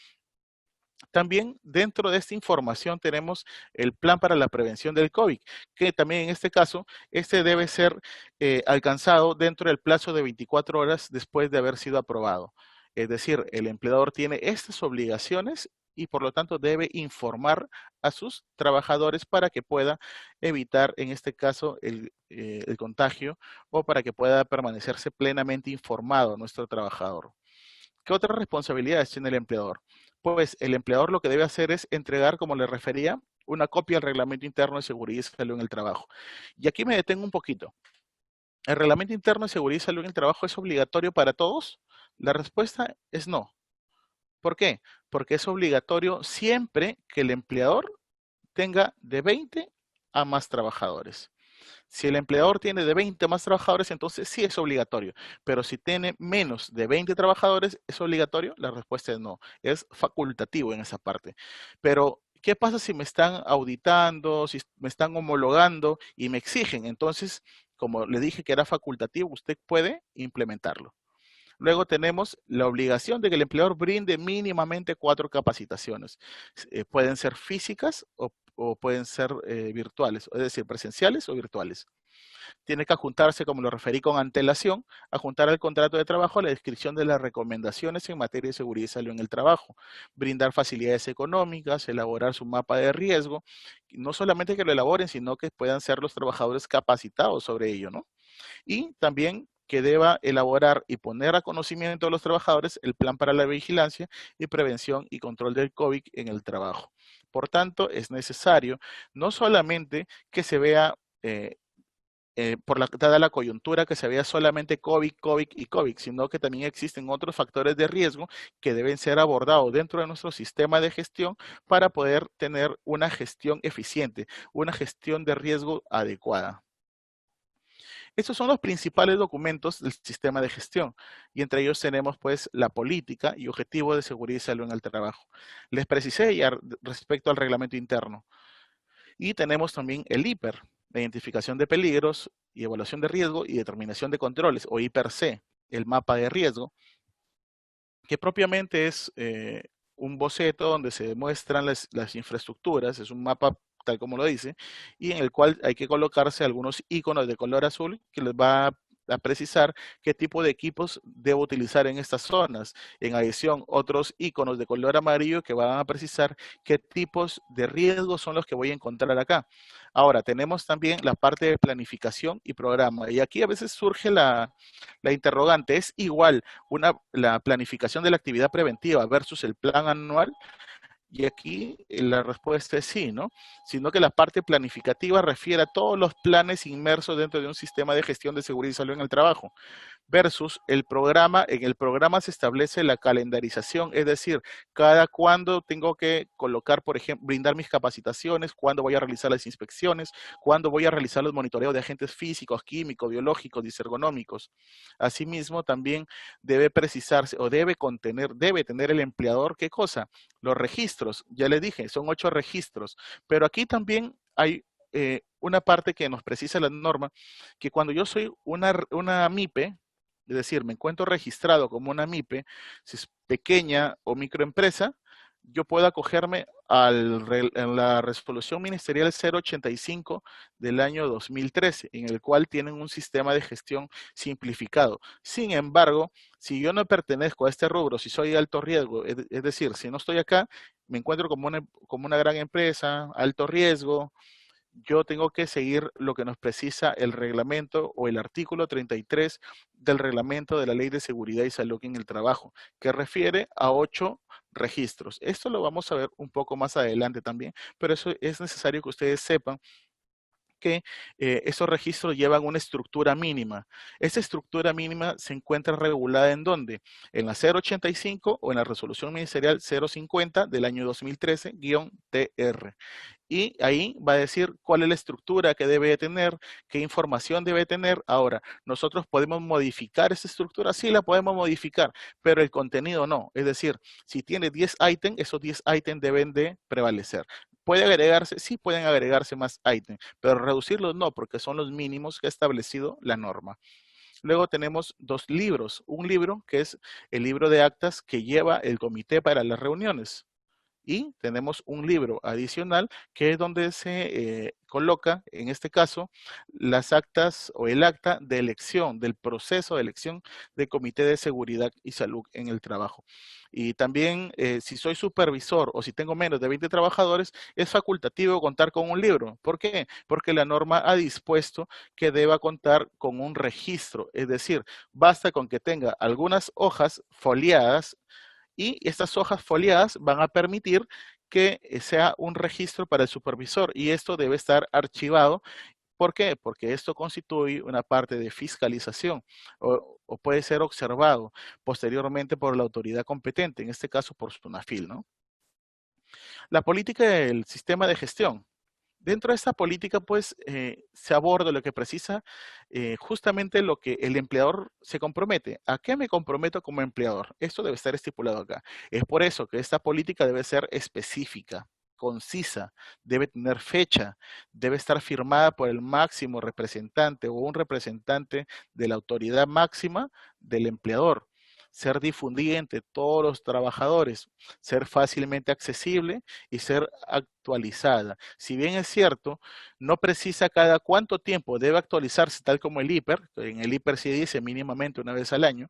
Speaker 1: También dentro de esta información tenemos el plan para la prevención del COVID, que también en este caso, este debe ser alcanzado dentro del plazo de 24 horas después de haber sido aprobado. Es decir, el empleador tiene estas obligaciones y por lo tanto debe informar a sus trabajadores para que pueda evitar, en este caso, el contagio o para que pueda permanecerse plenamente informado nuestro trabajador. ¿Qué otras responsabilidades tiene el empleador? Pues el empleador lo que debe hacer es entregar, como le refería, una copia del reglamento interno de seguridad y salud en el trabajo. Y aquí me detengo un poquito. ¿El reglamento interno de seguridad y salud en el trabajo es obligatorio para todos? La respuesta es no. ¿Por qué? Porque es obligatorio siempre que el empleador tenga de 20 a más trabajadores. Si el empleador tiene de 20 más trabajadores, entonces sí es obligatorio. Pero si tiene menos de 20 trabajadores, ¿es obligatorio? La respuesta es no. Es facultativo en esa parte. Pero, ¿qué pasa si me están auditando, si me están homologando y me exigen? Entonces, como le dije que era facultativo, usted puede implementarlo. Luego tenemos la obligación de que el empleador brinde mínimamente 4 capacitaciones. Pueden ser físicas o pueden ser virtuales, es decir, presenciales o virtuales. Tiene que adjuntarse, como lo referí con antelación, adjuntar al contrato de trabajo la descripción de las recomendaciones en materia de seguridad y salud en el trabajo, brindar facilidades económicas, elaborar su mapa de riesgo, no solamente que lo elaboren, sino que puedan ser los trabajadores capacitados sobre ello, ¿no? Y también que deba elaborar y poner a conocimiento de los trabajadores el plan para la vigilancia y prevención y control del COVID en el trabajo. Por tanto, es necesario no solamente que se vea dada la coyuntura que se vea solamente COVID, COVID y COVID, sino que también existen otros factores de riesgo que deben ser abordados dentro de nuestro sistema de gestión para poder tener una gestión eficiente, una gestión de riesgo adecuada. Estos son los principales documentos del sistema de gestión y entre ellos tenemos pues la política y objetivo de seguridad y salud en el trabajo. Les precisé ya respecto al reglamento interno. Y tenemos también el IPER, la identificación de peligros y evaluación de riesgo y determinación de controles, o IPER-C, el mapa de riesgo, que propiamente es un boceto donde se demuestran las infraestructuras, es un mapa tal como lo dice, y en el cual hay que colocarse algunos iconos de color azul que les va a precisar qué tipo de equipos debo utilizar en estas zonas. En adición, otros iconos de color amarillo que van a precisar qué tipos de riesgos son los que voy a encontrar acá. Ahora, tenemos también la parte de planificación y programa. Y aquí a veces surge la interrogante. ¿Es igual la planificación de la actividad preventiva versus el plan anual? Y aquí la respuesta es sí, ¿no? Sino que la parte planificativa refiere a todos los planes inmersos dentro de un sistema de gestión de seguridad y salud en el trabajo versus el programa. En el programa se establece la calendarización, es decir, cada cuándo tengo que colocar, por ejemplo, brindar mis capacitaciones, cuándo voy a realizar las inspecciones, cuándo voy a realizar los monitoreos de agentes físicos, químicos, biológicos, disergonómicos. Asimismo, también debe precisarse o debe tener el empleador, ¿qué cosa? Los registros, ya le dije, son 8 registros, pero aquí también hay una parte que nos precisa la norma, que cuando yo soy una MIPE, es decir, me encuentro registrado como una MIPE, si es pequeña o microempresa, yo puedo acogerme a la resolución ministerial 085 del año 2013, en el cual tienen un sistema de gestión simplificado. Sin embargo, si yo no pertenezco a este rubro, si soy alto riesgo, es decir, si no estoy acá, me encuentro como una gran empresa, alto riesgo, yo tengo que seguir lo que nos precisa el reglamento o el artículo 33 del reglamento de la Ley de Seguridad y Salud en el Trabajo, que refiere a 8 registros. Esto lo vamos a ver un poco más adelante también, pero eso es necesario que ustedes sepan que esos registros llevan una estructura mínima. Esa estructura mínima se encuentra regulada ¿en dónde? En la 085 o en la resolución ministerial 050 del año 2013-TR. Y ahí va a decir cuál es la estructura que debe tener, qué información debe tener. Ahora, nosotros podemos modificar esa estructura, sí la podemos modificar, pero el contenido no. Es decir, si tiene 10 ítems, esos 10 ítems deben de prevalecer. ¿Puede agregarse? Sí, pueden agregarse más ítems, pero reducirlos no, porque son los mínimos que ha establecido la norma. Luego tenemos 2 libros. Un libro que es el libro de actas que lleva el comité para las reuniones. Y tenemos un libro adicional que es donde se coloca, en este caso, las actas o el acta de elección, del proceso de elección del Comité de Seguridad y Salud en el Trabajo. Y también, si soy supervisor o si tengo menos de 20 trabajadores, es facultativo contar con un libro. ¿Por qué? Porque la norma ha dispuesto que deba contar con un registro, es decir, basta con que tenga algunas hojas foliadas y estas hojas foliadas van a permitir que sea un registro para el supervisor y esto debe estar archivado. ¿Por qué? Porque esto constituye una parte de fiscalización o puede ser observado posteriormente por la autoridad competente, en este caso por SUNAFIL, ¿no? La política del sistema de gestión. Dentro de esta política, pues, se aborda lo que precisa justamente lo que el empleador se compromete. ¿A qué me comprometo como empleador? Esto debe estar estipulado acá. Es por eso que esta política debe ser específica, concisa, debe tener fecha, debe estar firmada por el máximo representante o un representante de la autoridad máxima del empleador, ser difundida entre todos los trabajadores, ser fácilmente accesible y ser actualizada. Si bien es cierto, no precisa cada cuánto tiempo debe actualizarse, tal como el IPER, en el IPER sí dice mínimamente una vez al año,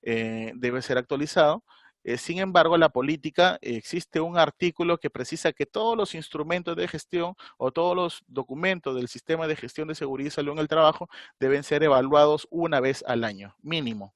Speaker 1: debe ser actualizado. Sin embargo, la política, existe un artículo que precisa que todos los instrumentos de gestión o todos los documentos del sistema de gestión de seguridad y salud en el trabajo deben ser evaluados una vez al año, mínimo.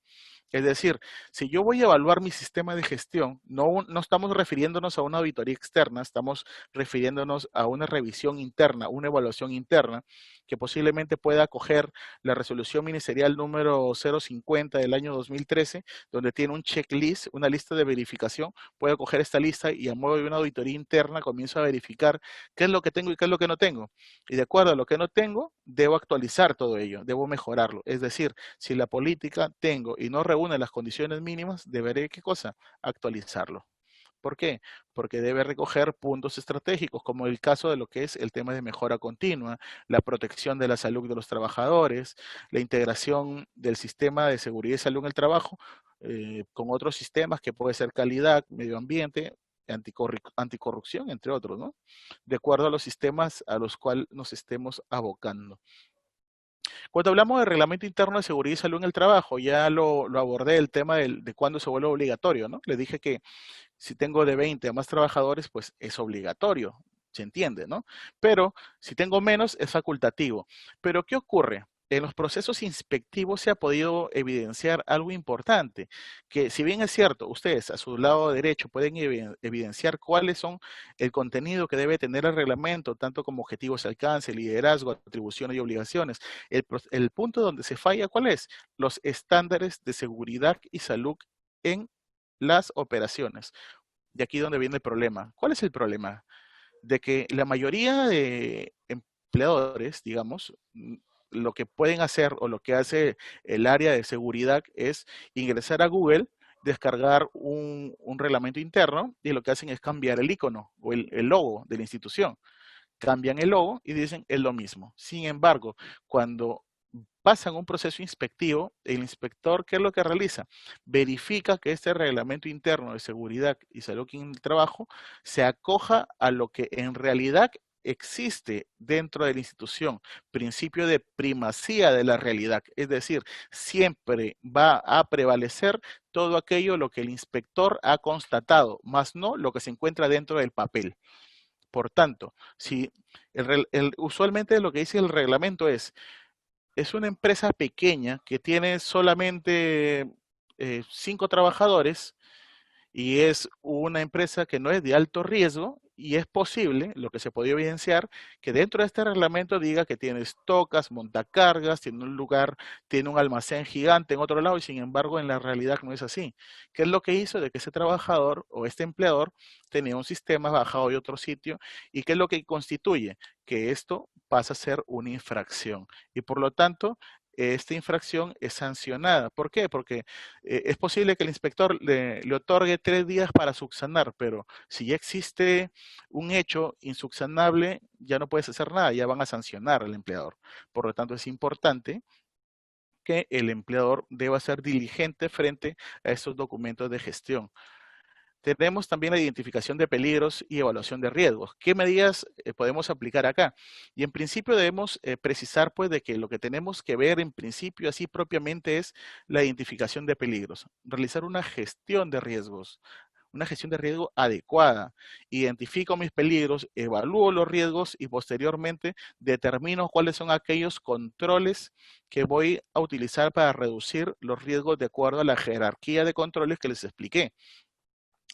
Speaker 1: Es decir, si yo voy a evaluar mi sistema de gestión, no estamos refiriéndonos a una auditoría externa, estamos refiriéndonos a una revisión interna, una evaluación interna, que posiblemente pueda acoger la resolución ministerial número 050 del año 2013, donde tiene un checklist, una lista de verificación. Puedo coger esta lista y a modo de una auditoría interna comienzo a verificar qué es lo que tengo y qué es lo que no tengo. Y de acuerdo a lo que no tengo, debo actualizar todo ello, debo mejorarlo. Es decir, si la política tengo y no reúne las condiciones mínimas, deberé, ¿qué cosa? Actualizarlo. ¿Por qué? Porque debe recoger puntos estratégicos, como el caso de lo que es el tema de mejora continua, la protección de la salud de los trabajadores, la integración del sistema de seguridad y salud en el trabajo con otros sistemas que puede ser calidad, medio ambiente, anticorrupción, entre otros, ¿no? De acuerdo a los sistemas a los cuales nos estemos abocando. Cuando hablamos de reglamento interno de seguridad y salud en el trabajo, ya lo abordé el tema de cuándo se vuelve obligatorio, ¿no? Le dije que si tengo de 20 a más trabajadores, pues es obligatorio, se entiende, ¿no? Pero si tengo menos, es facultativo. Pero ¿qué ocurre? En los procesos inspectivos se ha podido evidenciar algo importante, que si bien es cierto, ustedes a su lado derecho pueden evidenciar cuáles son el contenido que debe tener el reglamento, tanto como objetivos de alcance, liderazgo, atribuciones y obligaciones. El punto donde se falla, ¿cuál es? Los estándares de seguridad y salud en las operaciones. De aquí donde viene el problema. ¿Cuál es el problema? De que la mayoría de empleadores, digamos, lo que pueden hacer o lo que hace el área de seguridad es ingresar a Google, descargar un reglamento interno y lo que hacen es cambiar el icono o el logo de la institución. Cambian el logo y dicen es lo mismo. Sin embargo, cuando pasan un proceso inspectivo, el inspector, ¿qué es lo que realiza? Verifica que este reglamento interno de seguridad y salud en el trabajo se acoja a lo que en realidad existe dentro de la institución, principio de primacía de la realidad, es decir, siempre va a prevalecer todo aquello lo que el inspector ha constatado, más no lo que se encuentra dentro del papel. Por tanto, si usualmente lo que dice el reglamento es una empresa pequeña que tiene solamente 5 trabajadores y es una empresa que no es de alto riesgo y es posible, lo que se puede evidenciar, que dentro de este reglamento diga que tiene estocas, montacargas, tiene un lugar, tiene un almacén gigante en otro lado y sin embargo en la realidad no es así. ¿Qué es lo que hizo? De que ese trabajador o este empleador tenía un sistema bajado de otro sitio y qué es lo que constituye que esto pasa a ser una infracción y por lo tanto esta infracción es sancionada. ¿Por qué? Porque es posible que el inspector le otorgue 3 días para subsanar, pero si ya existe un hecho insubsanable, ya no puedes hacer nada, ya van a sancionar al empleador. Por lo tanto, es importante que el empleador deba ser diligente frente a estos documentos de gestión. Tenemos también la identificación de peligros y evaluación de riesgos. ¿Qué medidas podemos aplicar acá? Y en principio debemos precisar pues de que lo que tenemos que ver en principio así propiamente es la identificación de peligros. Realizar una gestión de riesgos, una gestión de riesgo adecuada. Identifico mis peligros, evalúo los riesgos y posteriormente determino cuáles son aquellos controles que voy a utilizar para reducir los riesgos de acuerdo a la jerarquía de controles que les expliqué.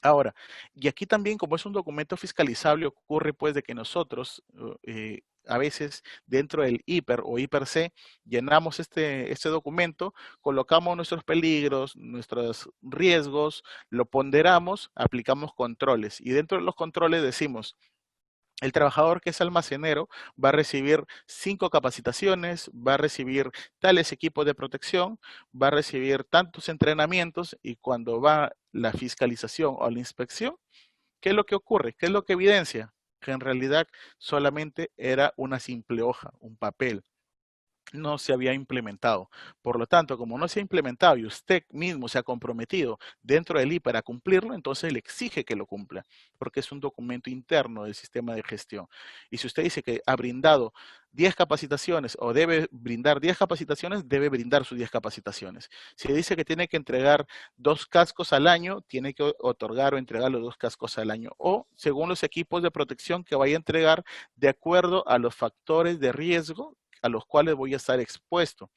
Speaker 1: Ahora, y aquí también como es un documento fiscalizable, ocurre pues de que nosotros a veces dentro del hiper o hiper C llenamos este documento, colocamos nuestros peligros, nuestros riesgos, lo ponderamos, aplicamos controles y dentro de los controles decimos, el trabajador que es almacenero va a recibir 5 capacitaciones, va a recibir tales equipos de protección, va a recibir tantos entrenamientos y cuando va la fiscalización o la inspección, ¿qué es lo que ocurre? ¿Qué es lo que evidencia? Que en realidad solamente era una simple hoja, un papel no se había implementado. Por lo tanto, como no se ha implementado y usted mismo se ha comprometido dentro del IPER a cumplirlo, entonces le exige que lo cumpla, porque es un documento interno del sistema de gestión. Y si usted dice que ha brindado 10 capacitaciones o debe brindar 10 capacitaciones, debe brindar sus 10 capacitaciones. Si dice que tiene que entregar 2 cascos al año, tiene que otorgar o entregar los 2 cascos al año. O según los equipos de protección que vaya a entregar, de acuerdo a los factores de riesgo a los cuales voy a estar expuesto.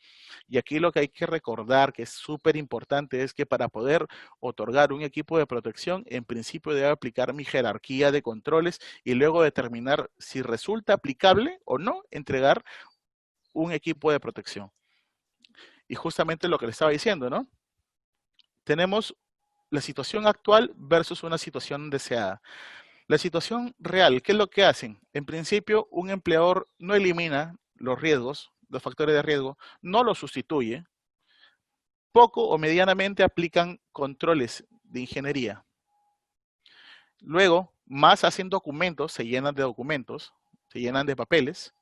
Speaker 1: Y aquí lo que hay que recordar, que es súper importante, es que para poder otorgar un equipo de protección, en principio debe aplicar mi jerarquía de controles y luego determinar si resulta aplicable o no entregar un equipo de protección. Y justamente lo que le estaba diciendo, ¿no? Tenemos la situación actual versus una situación deseada. La situación real, ¿qué es lo que hacen? En principio, un empleador no elimina los riesgos, los factores de riesgo, no los sustituye, poco o medianamente aplican controles de ingeniería. Luego, más hacen documentos, se llenan de documentos, se llenan de papeles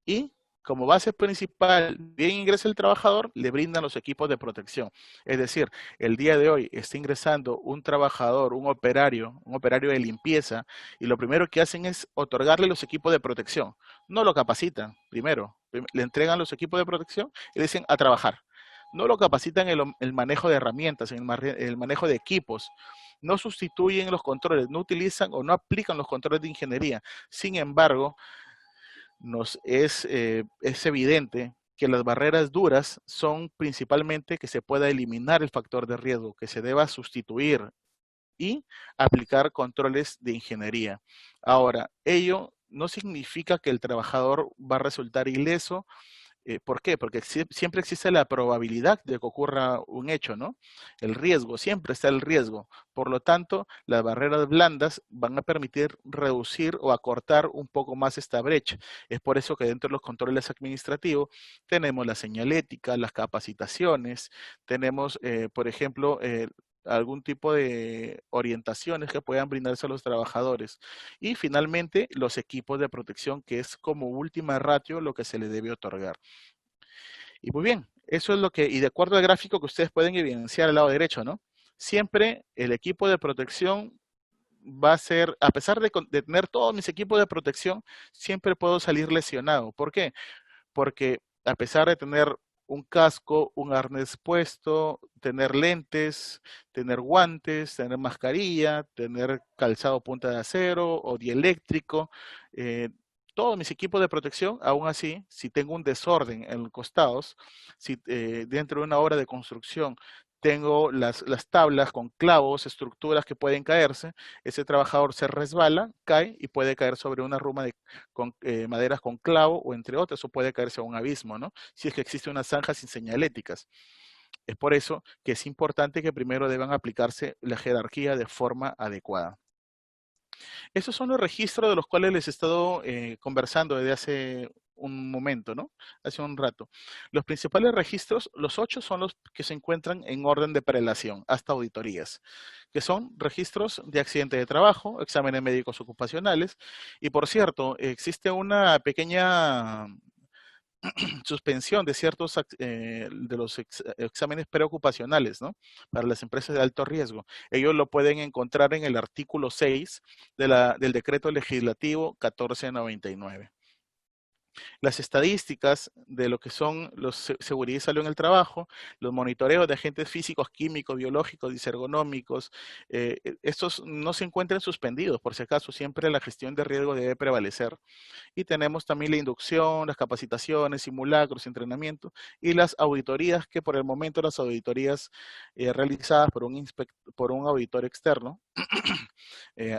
Speaker 1: y como base principal, bien ingresa el trabajador, le brindan los equipos de protección. Es decir, el día de hoy está ingresando un trabajador, un operario de limpieza, y lo primero que hacen es otorgarle los equipos de protección. No lo capacitan, primero, le entregan los equipos de protección y le dicen a trabajar. No lo capacitan en el manejo de herramientas, en el manejo de equipos. No sustituyen los controles, no utilizan o no aplican los controles de ingeniería. Sin embargo, es evidente que las barreras duras son principalmente que se pueda eliminar el factor de riesgo, que se deba sustituir y aplicar controles de ingeniería. Ahora, ello no significa que el trabajador va a resultar ileso. ¿Por qué? Porque siempre existe la probabilidad de que ocurra un hecho, ¿no? El riesgo, siempre está el riesgo. Por lo tanto, las barreras blandas van a permitir reducir o acortar un poco más esta brecha. Es por eso que dentro de los controles administrativos tenemos la señalética, las capacitaciones, tenemos, por ejemplo, algún tipo de orientaciones que puedan brindarse a los trabajadores. Y finalmente, los equipos de protección, que es como última ratio lo que se le debe otorgar. Y muy bien, eso es lo que, y de acuerdo al gráfico que ustedes pueden evidenciar al lado derecho, ¿no? Siempre el equipo de protección va a ser, a pesar de tener todos mis equipos de protección, siempre puedo salir lesionado. ¿Por qué? Porque a pesar de tener un casco, un arnés puesto, tener lentes, tener guantes, tener mascarilla, tener calzado punta de acero o dieléctrico, eh, todos mis equipos de protección, aún así, si tengo un desorden en los costados, si dentro de una obra de construcción tengo las tablas con clavos, estructuras que pueden caerse, ese trabajador se resbala, cae y puede caer sobre una ruma con maderas con clavo o entre otras, o puede caerse a un abismo, ¿no? Si es que existe una zanja sin señaléticas. Es por eso que es importante que primero deban aplicarse la jerarquía de forma adecuada. Esos son los registros de los cuales les he estado conversando desde hace un momento, ¿no? Hace un rato. Los principales registros, los 8 son los que se encuentran en orden de prelación hasta auditorías, que son registros de accidente de trabajo, exámenes médicos ocupacionales, y por cierto, existe una pequeña suspensión de ciertos de los exámenes preocupacionales, ¿no? Para las empresas de alto riesgo. Ellos lo pueden encontrar en el artículo 6 del decreto legislativo 1499. Las estadísticas de lo que son los seguridad y salud en el trabajo, los monitoreos de agentes físicos, químicos, biológicos, disergonómicos, estos no se encuentran suspendidos, por si acaso, siempre la gestión de riesgo debe prevalecer. Y tenemos también la inducción, las capacitaciones, simulacros, entrenamiento y las auditorías, que por el momento las auditorías realizadas por un auditor externo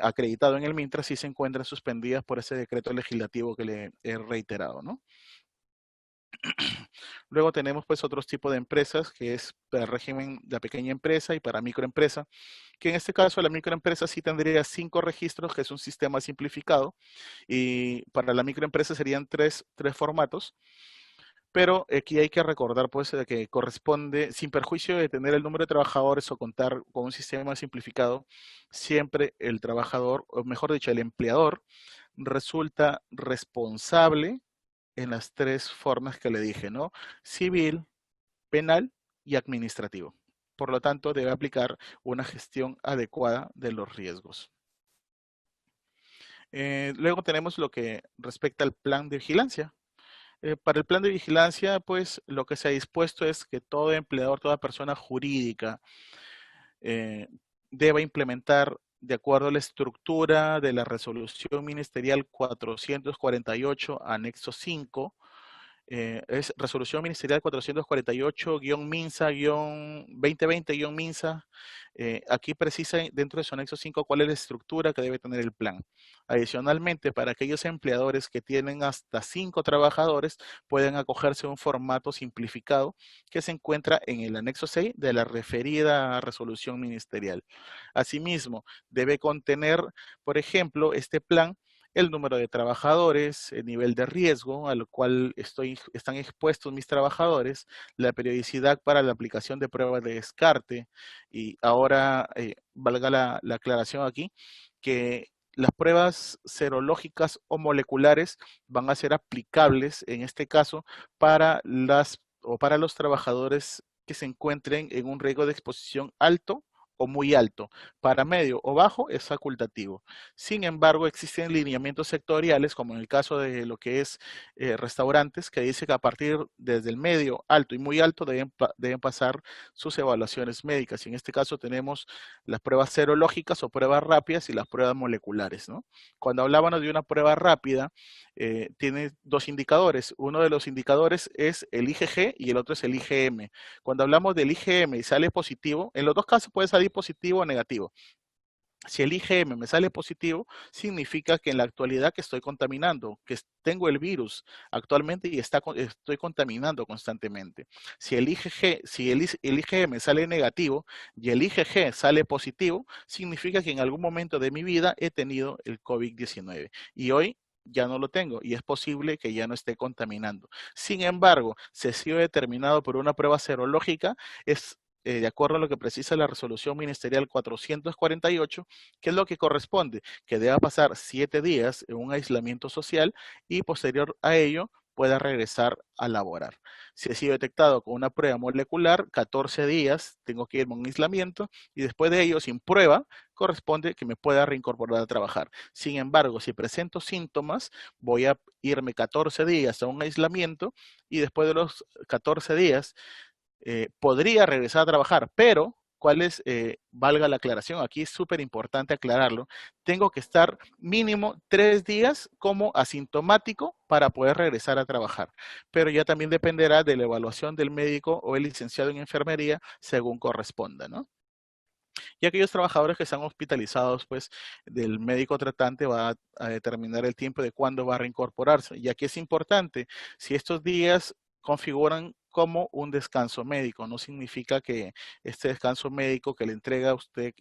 Speaker 1: acreditado en el MINTRA sí se encuentran suspendidas por ese decreto legislativo que le he reiterado, ¿no? Luego tenemos pues otros tipos de empresas, que es para el régimen de pequeña empresa y para microempresa, que en este caso la microempresa sí tendría 5 registros, que es un sistema simplificado, y para la microempresa serían tres formatos, pero aquí hay que recordar pues de que corresponde, sin perjuicio de tener el número de trabajadores o contar con un sistema simplificado, siempre el trabajador, o mejor dicho, el empleador, resulta responsable en las 3 formas que le dije, ¿no? Civil, penal y administrativo. Por lo tanto, debe aplicar una gestión adecuada de los riesgos. Luego tenemos lo que respecta al plan de vigilancia. Para el plan de vigilancia, pues lo que se ha dispuesto es que todo empleador, toda persona jurídica eh, deba implementar de acuerdo a la estructura de la resolución ministerial 448, anexo 5, es resolución ministerial 448-MINSA-2020-MINSA. Aquí precisa dentro de su anexo 5 cuál es la estructura que debe tener el plan. Adicionalmente, para aquellos empleadores que tienen hasta 5 trabajadores, pueden acogerse a un formato simplificado que se encuentra en el anexo 6 de la referida resolución ministerial. Asimismo, debe contener, por ejemplo, este plan el número de trabajadores, el nivel de riesgo al cual están expuestos mis trabajadores, la periodicidad para la aplicación de pruebas de descarte, y ahora valga la aclaración aquí, que las pruebas serológicas o moleculares van a ser aplicables en este caso para para los trabajadores que se encuentren en un riesgo de exposición alto o muy alto. Para medio o bajo es facultativo. Sin embargo, existen lineamientos sectoriales, como en el caso de lo que es restaurantes, que dice que a partir desde el medio, alto y muy alto deben pasar sus evaluaciones médicas. Y en este caso tenemos las pruebas serológicas o pruebas rápidas y las pruebas moleculares, ¿no? Cuando hablábamos de una prueba rápida, tiene dos indicadores. Uno de los indicadores es el IgG y el otro es el IgM. Cuando hablamos del IgM y sale positivo, en los dos casos puede salir positivo o negativo. Si el IgM me sale positivo, significa que en la actualidad que estoy contaminando, que tengo el virus actualmente y estoy contaminando constantemente. Si el IgM sale negativo y el IgG sale positivo, significa que en algún momento de mi vida he tenido el COVID-19 y hoy ya no lo tengo y es posible que ya no esté contaminando. Sin embargo, si ha sido determinado por una prueba serológica, es de acuerdo a lo que precisa la resolución ministerial 448, ¿qué es lo que corresponde? Que deba pasar 7 días en un aislamiento social y posterior a ello pueda regresar a laborar. Si ha sido detectado con una prueba molecular, 14 días tengo que irme a un aislamiento y después de ello, sin prueba, corresponde que me pueda reincorporar a trabajar. Sin embargo, si presento síntomas, voy a irme 14 días a un aislamiento y después de los 14 días podría regresar a trabajar, pero valga la aclaración, aquí es súper importante aclararlo, tengo que estar mínimo 3 días como asintomático para poder regresar a trabajar, pero ya también dependerá de la evaluación del médico o el licenciado en enfermería según corresponda, ¿no? Y aquellos trabajadores que están hospitalizados, pues del médico tratante va a determinar el tiempo de cuándo va a reincorporarse. Y aquí es importante, si estos días configuran como un descanso médico, no significa que este descanso médico que le entrega a usted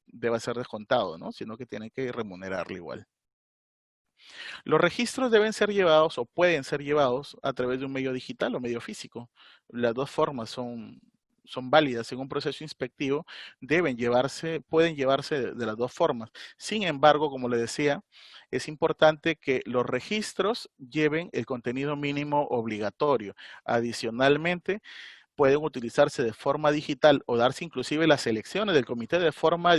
Speaker 1: deba ser descontado, ¿no? Sino que tiene que remunerarle igual. Los registros deben ser llevados o pueden ser llevados a través de un medio digital o medio físico. Las dos formas son válidas en un proceso inspectivo, pueden llevarse de las dos formas. Sin embargo, como le decía, es importante que los registros lleven el contenido mínimo obligatorio. Adicionalmente, pueden utilizarse de forma digital o darse inclusive las elecciones del comité de forma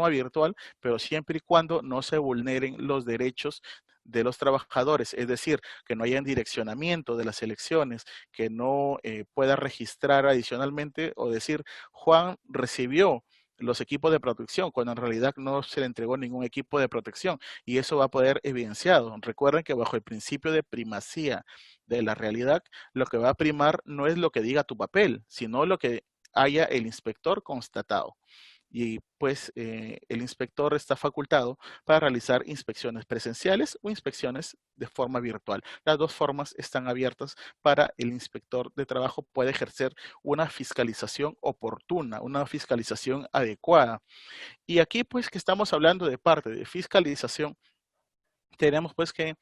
Speaker 1: virtual, pero siempre y cuando no se vulneren los derechos de los trabajadores, es decir, que no haya direccionamiento de las elecciones, que no pueda registrar adicionalmente o decir, Juan recibió los equipos de protección, cuando en realidad no se le entregó ningún equipo de protección y eso va a poder evidenciado. Recuerden que bajo el principio de primacía de la realidad, lo que va a primar no es lo que diga tu papel, sino lo que haya el inspector constatado. Y pues el inspector está facultado para realizar inspecciones presenciales o inspecciones de forma virtual. Las dos formas están abiertas para el inspector de trabajo puede ejercer una fiscalización oportuna, una fiscalización adecuada. Y aquí pues que estamos hablando de parte de fiscalización, tenemos pues que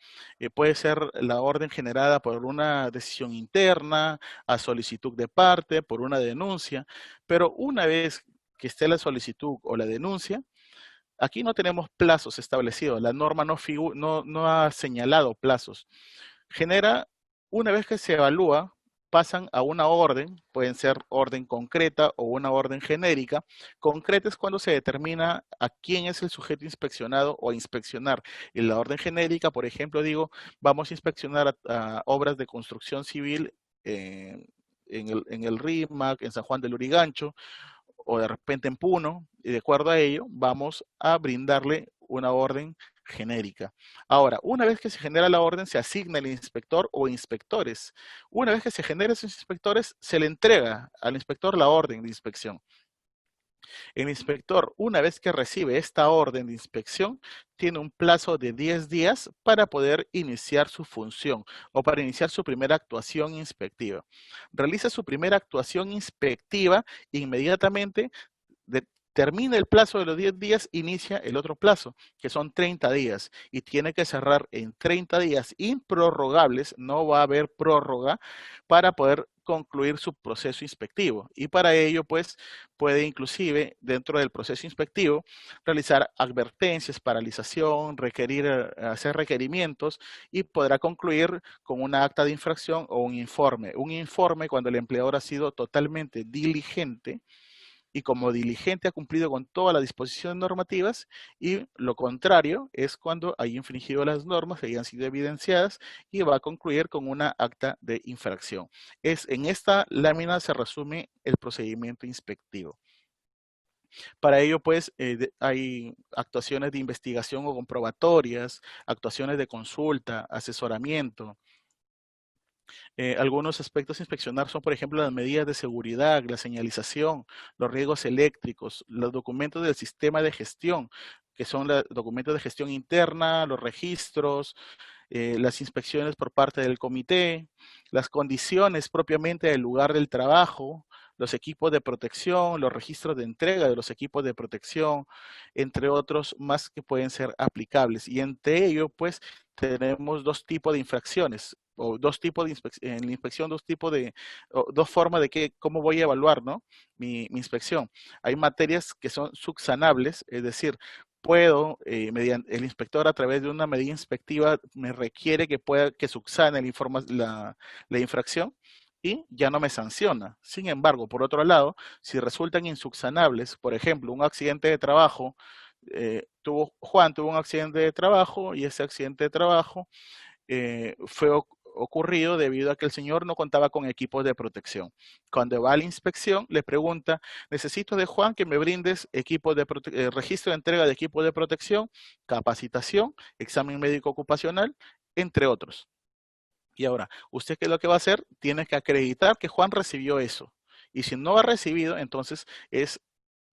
Speaker 1: puede ser la orden generada por una decisión interna, a solicitud de parte, por una denuncia, pero una vez que esté la solicitud o la denuncia, aquí no tenemos plazos establecidos, la norma no ha señalado plazos. Una vez que se evalúa, pasan a una orden, pueden ser orden concreta o una orden genérica. Concreta es cuando se determina a quién es el sujeto inspeccionado o inspeccionar. En la orden genérica, por ejemplo, digo, vamos a inspeccionar a obras de construcción civil en el RIMAC, en San Juan del Lurigancho, o de repente en Puno, y de acuerdo a ello, vamos a brindarle una orden genérica. Ahora, una vez que se genera la orden, se asigna el inspector o inspectores. Una vez que se generan esos inspectores, se le entrega al inspector la orden de inspección. El inspector, una vez que recibe esta orden de inspección, tiene un plazo de 10 días para poder iniciar su función o para iniciar su primera actuación inspectiva. Realiza su primera actuación inspectiva inmediatamente, termina el plazo de los 10 días, inicia el otro plazo, que son 30 días, y tiene que cerrar en 30 días improrrogables, no va a haber prórroga, para poder concluir su proceso inspectivo. Y para ello, pues, puede inclusive, dentro del proceso inspectivo, realizar advertencias, paralización, hacer requerimientos y podrá concluir con una acta de infracción o un informe. Un informe cuando el empleador ha sido totalmente diligente y como diligente ha cumplido con todas las disposiciones normativas, y lo contrario es cuando haya infringido las normas, hayan sido evidenciadas, y va a concluir con una acta de infracción. En esta lámina se resume el procedimiento inspectivo. Para ello, pues, hay actuaciones de investigación o comprobatorias, actuaciones de consulta, asesoramiento. Algunos aspectos a inspeccionar son, por ejemplo, las medidas de seguridad, la señalización, los riesgos eléctricos, los documentos del sistema de gestión, que son los documentos de gestión interna, los registros, las inspecciones por parte del comité, las condiciones propiamente del lugar del trabajo, los equipos de protección, los registros de entrega de los equipos de protección, entre otros más que pueden ser aplicables. Y entre ello, pues, tenemos dos tipos de infracciones, o dos tipos de inspección, en la inspección, dos formas de cómo voy a evaluar, ¿no? Mi inspección. Hay materias que son subsanables, es decir, puedo, mediante el inspector a través de una medida inspectiva, me requiere que subsane la infracción y ya no me sanciona. Sin embargo, por otro lado, si resultan insubsanables, por ejemplo, un accidente de trabajo, Juan tuvo un accidente de trabajo y ese accidente de trabajo fue ocurrido debido a que el señor no contaba con equipos de protección. Cuando va a la inspección, le pregunta, necesito de Juan que me brindes registro de entrega de equipos de protección, capacitación, examen médico ocupacional, entre otros. Y ahora, ¿usted qué es lo que va a hacer? Tiene que acreditar que Juan recibió eso. Y si no ha recibido, entonces es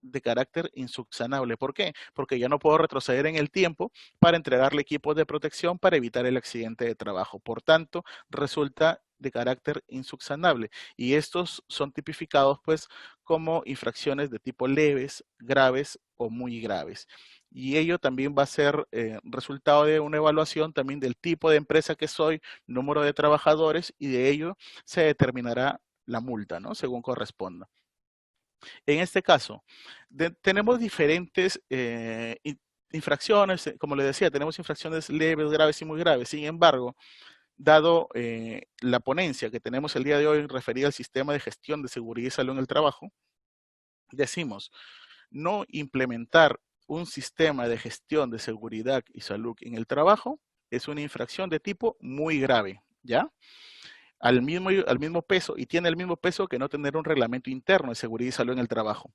Speaker 1: de carácter insubsanable. ¿Por qué? Porque ya no puedo retroceder en el tiempo para entregarle equipos de protección para evitar el accidente de trabajo. Por tanto, resulta de carácter insubsanable. Y estos son tipificados pues como infracciones de tipo leves, graves o muy graves. Y ello también va a ser resultado de una evaluación también del tipo de empresa que soy, número de trabajadores, y de ello se determinará la multa, ¿no? Según corresponda. En este caso, tenemos diferentes infracciones, como le decía, tenemos infracciones leves, graves y muy graves. Sin embargo, dado la ponencia que tenemos el día de hoy referida al sistema de gestión de seguridad y salud en el trabajo, decimos, no implementar un sistema de gestión de seguridad y salud en el trabajo es una infracción de tipo muy grave, ¿ya? Al mismo peso, y tiene el mismo peso que no tener un reglamento interno de seguridad y salud en el trabajo.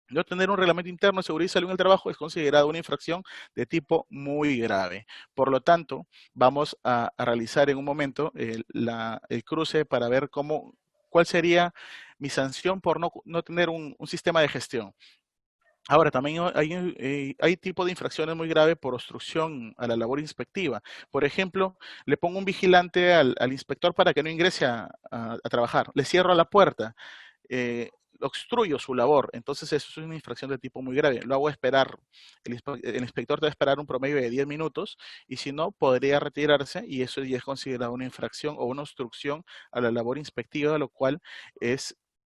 Speaker 1: No tener un reglamento interno de seguridad y salud en el trabajo es considerado una infracción de tipo muy grave. Por lo tanto, vamos a realizar en un momento el cruce para ver cuál sería mi sanción por no tener un sistema de gestión. Ahora, también hay tipo de infracciones muy graves por obstrucción a la labor inspectiva. Por ejemplo, le pongo un vigilante al inspector para que no ingrese a trabajar. Le cierro la puerta. Obstruyo su labor, entonces eso es una infracción de tipo muy grave. Lo hago esperar, el inspector debe esperar un promedio de 10 minutos y si no, podría retirarse y eso ya es considerado una infracción o una obstrucción a la labor inspectiva, lo cual es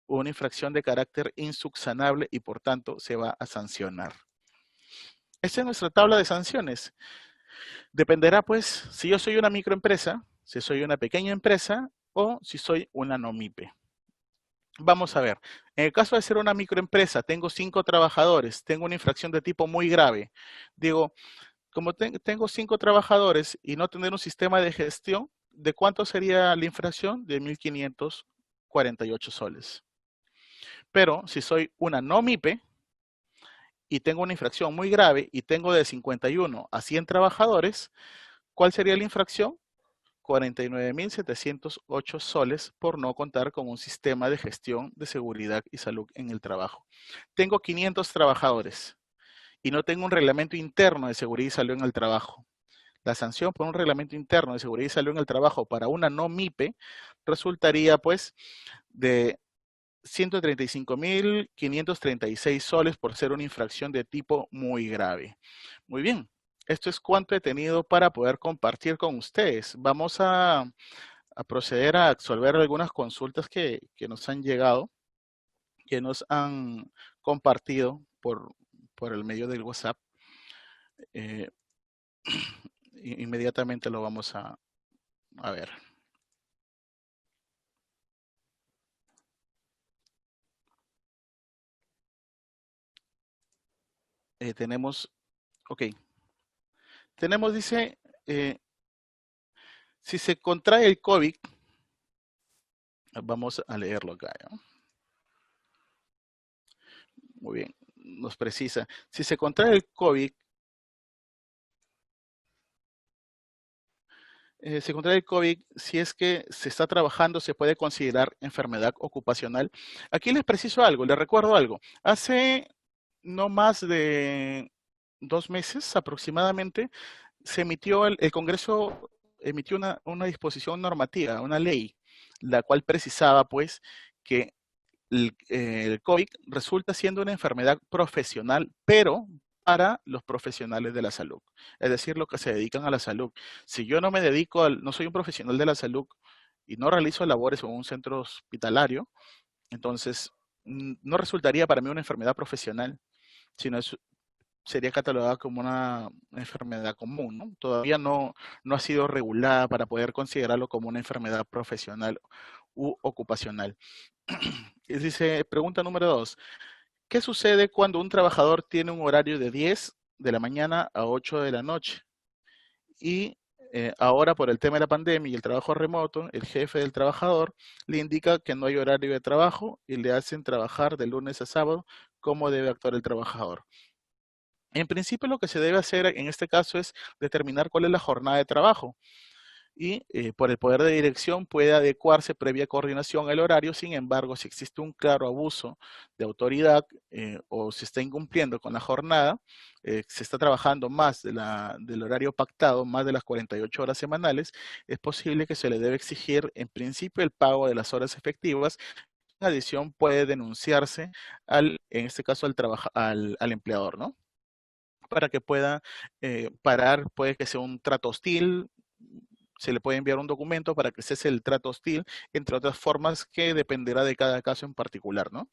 Speaker 1: una infracción de carácter insubsanable y por tanto se va a sancionar. Esta es nuestra tabla de sanciones. Dependerá pues si yo soy una microempresa, si soy una pequeña empresa o si soy una NOMIPE. Vamos a ver, en el caso de ser una microempresa, tengo 5 trabajadores, tengo una infracción de tipo muy grave. Digo, como tengo 5 trabajadores y no tener un sistema de gestión, ¿de cuánto sería la infracción? De 1.548 soles. Pero si soy una no MIPE y tengo una infracción muy grave y tengo de 51 a 100 trabajadores, ¿cuál sería la infracción? 49.708 soles por no contar con un sistema de gestión de seguridad y salud en el trabajo. Tengo 500 trabajadores y no tengo un reglamento interno de seguridad y salud en el trabajo. La sanción por un reglamento interno de seguridad y salud en el trabajo para una no MIPE resultaría pues de 135.536 soles por ser una infracción de tipo muy grave. Muy bien. Esto es cuanto he tenido para poder compartir con ustedes. Vamos a a proceder a absolver algunas consultas que nos han llegado, que nos han compartido por el medio del WhatsApp. Eh, Inmediatamente lo vamos a ver. Tenemos, ok, tenemos, dice, si se contrae el COVID, vamos a leerlo acá, ¿no? Muy bien, nos precisa, si se contrae el COVID, si es que se está trabajando, se puede considerar enfermedad ocupacional. Aquí les preciso algo, les recuerdo algo. Hace no más de 2 meses aproximadamente, se emitió, el Congreso emitió una disposición normativa, una ley, la cual precisaba pues que el COVID resulta siendo una enfermedad profesional, pero para los profesionales de la salud, es decir, los que se dedican a la salud. Si yo no me dedico, no soy un profesional de la salud y no realizo labores en un centro hospitalario, entonces no resultaría para mí una enfermedad profesional, sino sería catalogada como una enfermedad común, ¿no? Todavía no ha sido regulada para poder considerarlo como una enfermedad profesional u ocupacional. Y dice, pregunta número 2, ¿qué sucede cuando un trabajador tiene un horario de 10 de la mañana a 8 de la noche? Y ahora por el tema de la pandemia y el trabajo remoto, el jefe del trabajador le indica que no hay horario de trabajo y le hacen trabajar de lunes a sábado. ¿Cómo debe actuar el trabajador? En principio lo que se debe hacer en este caso es determinar cuál es la jornada de trabajo y por el poder de dirección puede adecuarse previa coordinación al horario. Sin embargo, si existe un claro abuso de autoridad o se está incumpliendo con la jornada, se está trabajando más del horario pactado, más de las 48 horas semanales, es posible que se le debe exigir en principio el pago de las horas efectivas. En adición puede denunciarse en este caso al empleador, ¿no? Para que pueda parar, puede que sea un trato hostil, se le puede enviar un documento para que cese el trato hostil, entre otras formas que dependerá de cada caso en particular, ¿no?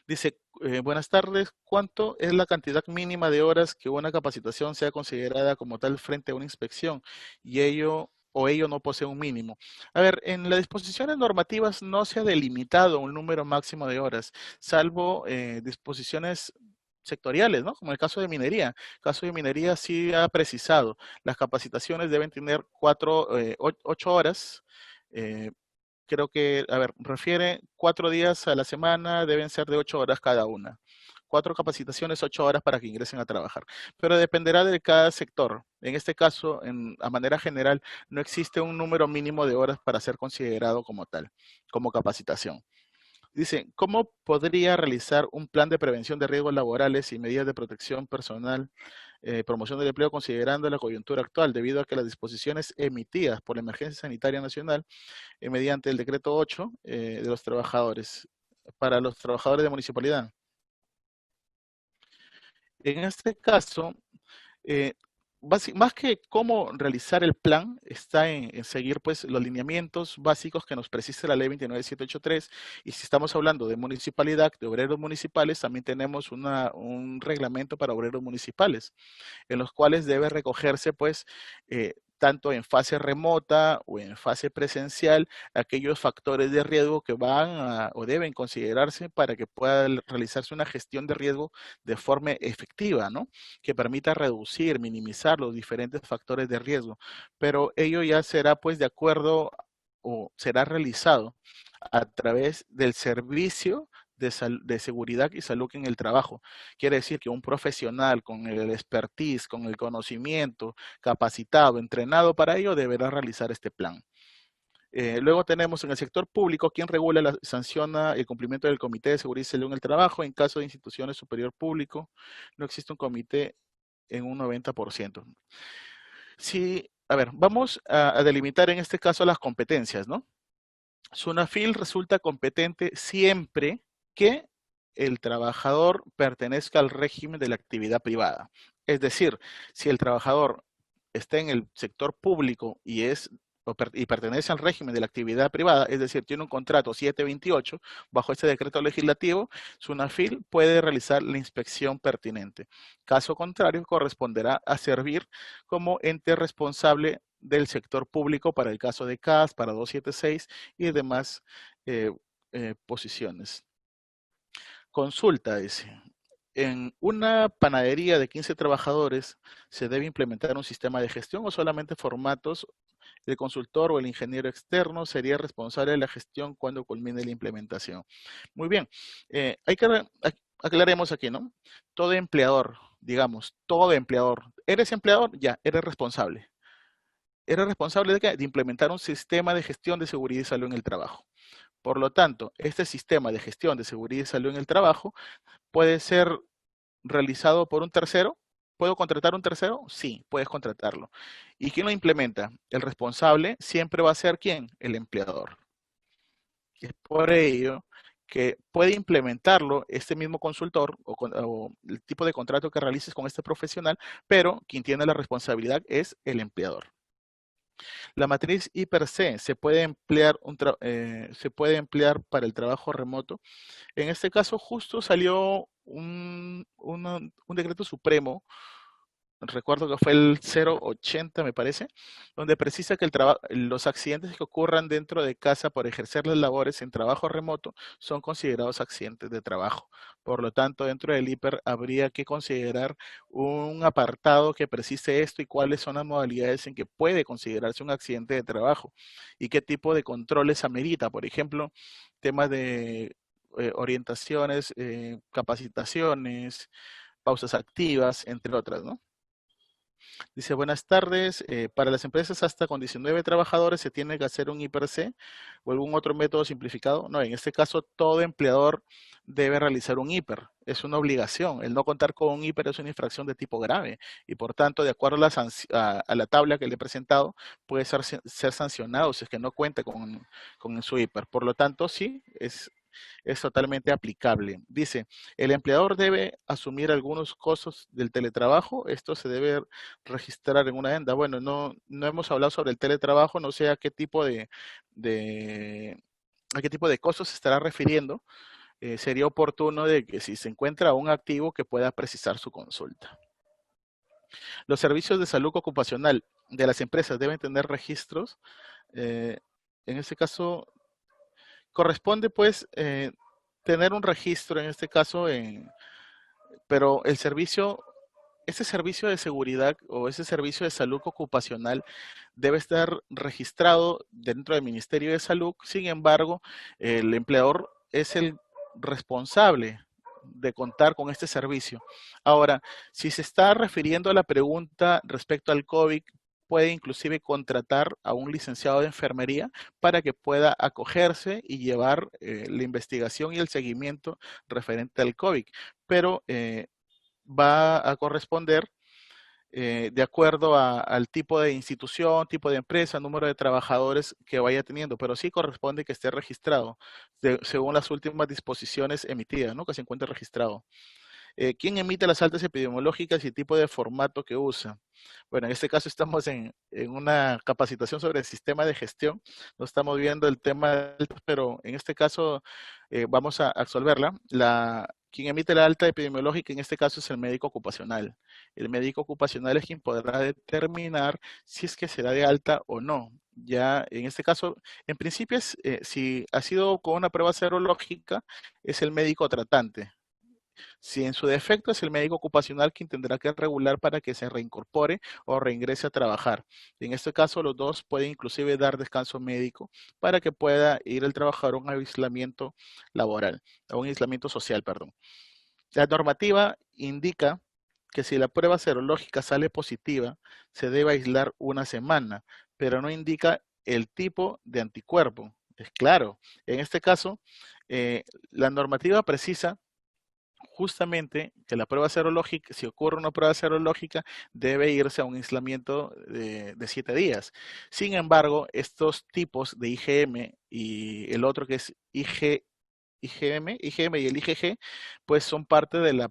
Speaker 1: Dice, buenas tardes, ¿cuánto es la cantidad mínima de horas que una capacitación sea considerada como tal frente a una inspección? Y ello no posee un mínimo. A ver, en las disposiciones normativas no se ha delimitado un número máximo de horas, salvo disposiciones sectoriales, ¿no? Como el caso de minería. El caso de minería sí ha precisado, las capacitaciones deben tener 8 horas, eh, creo que, a ver, refiere 4 días a la semana, deben ser de 8 horas cada una. 4 capacitaciones, 8 horas para que ingresen a trabajar. Pero dependerá de cada sector. En este caso, a manera general, no existe un número mínimo de horas para ser considerado como tal, como capacitación. Dice, ¿cómo podría realizar un plan de prevención de riesgos laborales y medidas de protección personal, promoción del empleo considerando la coyuntura actual, debido a que las disposiciones emitidas por la Emergencia Sanitaria Nacional mediante el decreto 8 de los trabajadores, para los trabajadores de municipalidad? En este caso, eh, más que cómo realizar el plan, está en seguir pues los lineamientos básicos que nos precisa la ley 29783, y si estamos hablando de municipalidad, de obreros municipales, también tenemos un reglamento para obreros municipales, en los cuales debe recogerse, pues, tanto en fase remota o en fase presencial, aquellos factores de riesgo que o deben considerarse para que pueda realizarse una gestión de riesgo de forma efectiva, ¿no? Que permita reducir, minimizar los diferentes factores de riesgo. Pero ello ya será, pues, de acuerdo o será realizado a través del servicio de seguridad y salud en el trabajo. Quiere decir que un profesional con el expertise, con el conocimiento, capacitado, entrenado para ello, deberá realizar este plan. Luego tenemos en el sector público quien regula y sanciona el cumplimiento del Comité de Seguridad y Salud en el Trabajo. En caso de instituciones superior público, no existe un comité en un 90%. Sí, a ver, vamos a delimitar en este caso las competencias, ¿no? SUNAFIL resulta competente siempre que el trabajador pertenezca al régimen de la actividad privada. Es decir, si el trabajador está en el sector público y es y pertenece al régimen de la actividad privada, es decir, tiene un contrato 728 bajo este decreto legislativo, SUNAFIL puede realizar la inspección pertinente. Caso contrario, corresponderá a servir como ente responsable del sector público para el caso de CAS, para 276 y demás posiciones. Consulta, dice. ¿En una panadería de 15 trabajadores se debe implementar un sistema de gestión o solamente formatos? El consultor o el ingeniero externo sería responsable de la gestión cuando culmine la implementación. Muy bien, aclaremos aquí, ¿no? Todo empleador, digamos, todo empleador, ¿eres empleador? Ya, eres responsable. ¿Eres responsable de qué? De implementar un sistema de gestión de seguridad y salud en el trabajo. Por lo tanto, este sistema de gestión de seguridad y salud en el trabajo puede ser realizado por un tercero. ¿Puedo contratar un tercero? Sí, puedes contratarlo. ¿Y quién lo implementa? El responsable siempre va a ser ¿quién? El empleador. Es por ello que puede implementarlo este mismo consultor o el tipo de contrato que realices con este profesional, pero quien tiene la responsabilidad es el empleador. La matriz I per se puede emplear para el trabajo remoto. En este caso justo salió un decreto supremo, recuerdo que fue el 080 me parece, donde precisa que los accidentes que ocurran dentro de casa por ejercer las labores en trabajo remoto son considerados accidentes de trabajo. Por lo tanto, dentro del IPER habría que considerar un apartado que precise esto y cuáles son las modalidades en que puede considerarse un accidente de trabajo y qué tipo de controles amerita. Por ejemplo, temas de orientaciones, capacitaciones, pausas activas, entre otras, ¿no? Dice, buenas tardes. Para las empresas hasta con 19 trabajadores se tiene que hacer un IPRC o algún otro método simplificado. No, en este caso todo empleador debe realizar un IPER. Es una obligación. El no contar con un IPER es una infracción de tipo grave y por tanto, de acuerdo a la tabla que le he presentado, puede ser sancionado si es que no cuenta con su IPER. Por lo tanto, sí, es totalmente aplicable. Dice, el empleador debe asumir algunos costos del teletrabajo. Esto se debe registrar en una agenda. Bueno, no hemos hablado sobre el teletrabajo, no sé a qué tipo a qué tipo de costos se estará refiriendo. Sería oportuno de que si se encuentra un activo que pueda precisar su consulta. Los servicios de salud ocupacional de las empresas deben tener registros. En este caso, corresponde pues tener un registro en este caso, pero ese servicio de seguridad o ese servicio de salud ocupacional debe estar registrado dentro del Ministerio de Salud. Sin embargo, el empleador es el responsable de contar con este servicio. Ahora, si se está refiriendo a la pregunta respecto al COVID, puede inclusive contratar a un licenciado de enfermería para que pueda acogerse y llevar la investigación y el seguimiento referente al COVID. Pero va a corresponder de acuerdo al tipo de institución, tipo de empresa, número de trabajadores que vaya teniendo, pero sí corresponde que esté registrado según las últimas disposiciones emitidas, ¿no? Que se encuentre registrado. ¿Quién emite las altas epidemiológicas y el tipo de formato que usa? Bueno, en este caso estamos en una capacitación sobre el sistema de gestión. No estamos viendo el tema, pero en este caso vamos a absolverla. Quien emite la alta epidemiológica en este caso es el médico ocupacional. El médico ocupacional es quien podrá determinar si es que se da de alta o no. Ya en este caso, en principio, si ha sido con una prueba serológica, es el médico tratante. Si en su defecto es el médico ocupacional quien tendrá que regular para que se reincorpore o reingrese a trabajar. En este caso, los dos pueden inclusive dar descanso médico para que pueda ir el trabajador a un aislamiento laboral, a un aislamiento social, perdón. La normativa indica que si la prueba serológica sale positiva, se debe aislar una semana, pero no indica el tipo de anticuerpo. Es claro, en este caso, la normativa precisa justamente que la prueba serológica, si ocurre una prueba serológica, debe irse a un aislamiento de 7 días. Sin embargo, estos tipos de IgM y el otro que es IgM y el IgG, pues son parte de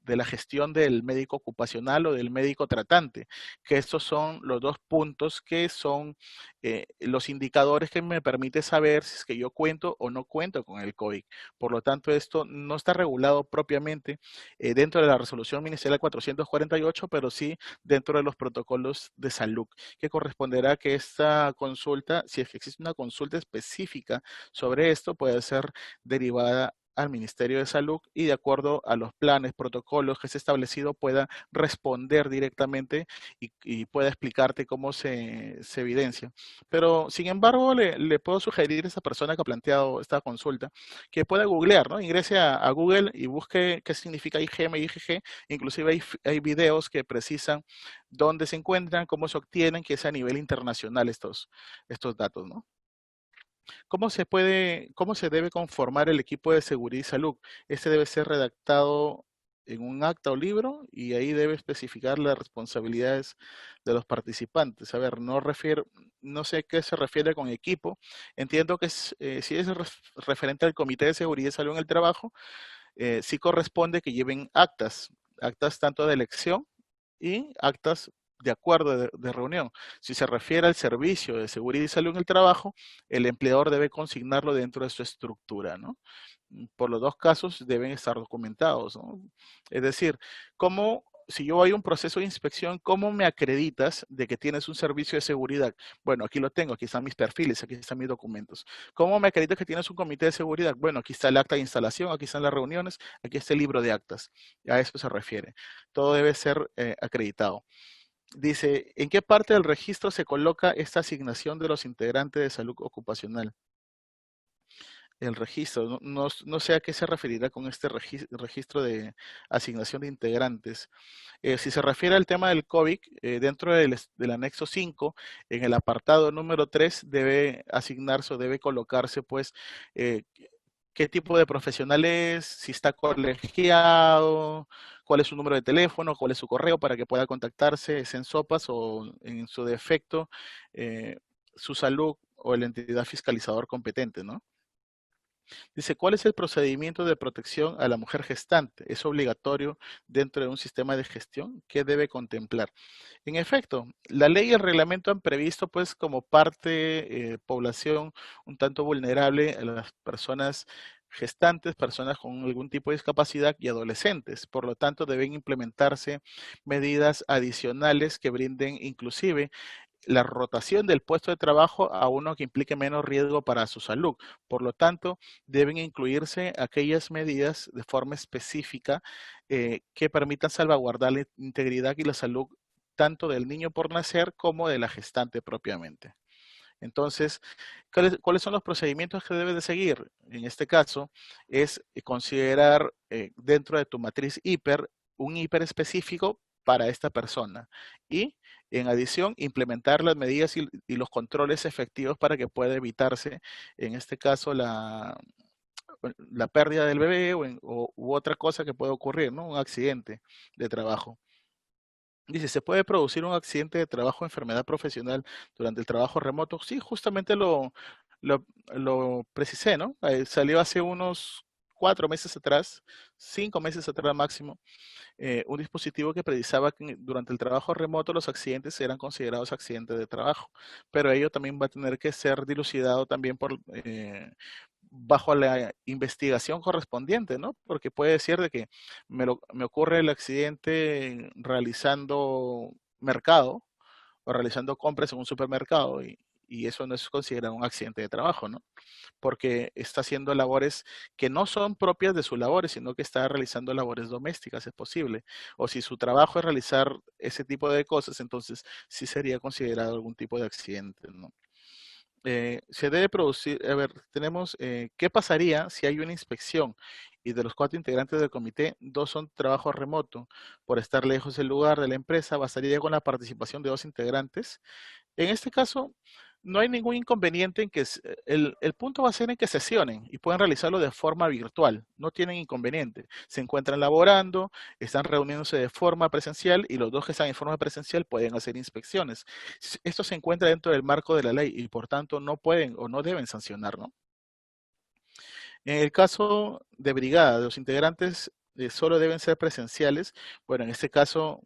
Speaker 1: de la gestión del médico ocupacional o del médico tratante, que estos son los dos puntos que son los indicadores que me permite saber si es que yo cuento o no cuento con el COVID. Por lo tanto, esto no está regulado propiamente dentro de la resolución ministerial 448, pero sí dentro de los protocolos de salud, que corresponderá que esta consulta, si es que existe una consulta específica sobre esto, puede ser derivada al Ministerio de Salud y de acuerdo a los planes, protocolos que se ha establecido pueda responder directamente y pueda explicarte cómo se evidencia. Pero, sin embargo, le puedo sugerir a esa persona que ha planteado esta consulta que pueda googlear, ¿no? Ingrese a Google y busque qué significa IgM y IgG. Inclusive hay videos que precisan dónde se encuentran, cómo se obtienen, que es a nivel internacional estos datos, ¿no? ¿Cómo se debe conformar el equipo de seguridad y salud? Este debe ser redactado en un acta o libro y ahí debe especificar las responsabilidades de los participantes. A ver, no sé qué se refiere con equipo. Entiendo que si es referente al Comité de Seguridad y Salud en el Trabajo, sí corresponde que lleven actas tanto de elección y actas de acuerdo de reunión. Si se refiere al servicio de seguridad y salud en el trabajo, el empleador debe consignarlo dentro de su estructura, ¿no? Por los dos casos deben estar documentados, ¿no? Es decir, ¿cómo, si yo voy a un proceso de inspección, cómo me acreditas de que tienes un servicio de seguridad? Bueno, aquí lo tengo, aquí están mis perfiles, aquí están mis documentos. ¿Cómo me acreditas que tienes un comité de seguridad? Bueno, aquí está el acta de instalación, aquí están las reuniones, aquí está el libro de actas. A eso se refiere. Todo debe ser acreditado. Dice, ¿en qué parte del registro se coloca esta asignación de los integrantes de salud ocupacional? El registro, no sé a qué se referirá con este registro de asignación de integrantes. Si se refiere al tema del COVID, dentro del anexo 5, en el apartado número 3, debe asignarse o debe colocarse, pues, qué tipo de profesional es, si está colegiado, cuál es su número de teléfono, cuál es su correo para que pueda contactarse, es en SOPAS o en su defecto, su salud o la entidad fiscalizador competente, ¿no? Dice, ¿cuál es el procedimiento de protección a la mujer gestante? ¿Es obligatorio dentro de un sistema de gestión? ¿Qué debe contemplar? En efecto, la ley y el reglamento han previsto, pues, como parte población un tanto vulnerable a las personas gestantes, personas con algún tipo de discapacidad y adolescentes. Por lo tanto, deben implementarse medidas adicionales que brinden inclusive la rotación del puesto de trabajo a uno que implique menos riesgo para su salud. Por lo tanto, deben incluirse aquellas medidas de forma específica que permitan salvaguardar la integridad y la salud tanto del niño por nacer como de la gestante propiamente. Entonces, ¿cuáles son los procedimientos que debes de seguir? En este caso, es considerar dentro de tu matriz hiper un hiper específico para esta persona y, en adición, implementar las medidas y los controles efectivos para que pueda evitarse, en este caso, la pérdida del bebé u otra cosa que pueda ocurrir, ¿no? Un accidente de trabajo. Dice, ¿se puede producir un accidente de trabajo o enfermedad profesional durante el trabajo remoto? Sí, justamente lo precisé, ¿no? Salió hace unos 4 meses atrás, 5 meses atrás máximo, un dispositivo que precisaba que durante el trabajo remoto los accidentes eran considerados accidentes de trabajo, pero ello también va a tener que ser dilucidado también bajo la investigación correspondiente, ¿no? Porque puede decir de que me ocurre el accidente realizando mercado o realizando compras en un supermercado y eso no es considerado un accidente de trabajo, ¿no? Porque está haciendo labores que no son propias de sus labores, sino que está realizando labores domésticas, es posible. O si su trabajo es realizar ese tipo de cosas, entonces sí sería considerado algún tipo de accidente, ¿no? Se debe producir, a ver, tenemos, ¿qué pasaría si hay una inspección y de los 4 integrantes del comité, 2 son trabajo remoto? Por estar lejos del lugar de la empresa, bastaría con la participación de 2 integrantes. En este caso, no hay ningún inconveniente en que el punto va a ser en que sesionen y pueden realizarlo de forma virtual. No tienen inconveniente. Se encuentran laborando, están reuniéndose de forma presencial y los dos que están en forma presencial pueden hacer inspecciones. Esto se encuentra dentro del marco de la ley y por tanto no pueden o no deben sancionar, ¿no? En el caso de brigada, de los integrantes solo deben ser presenciales. Bueno, en este caso,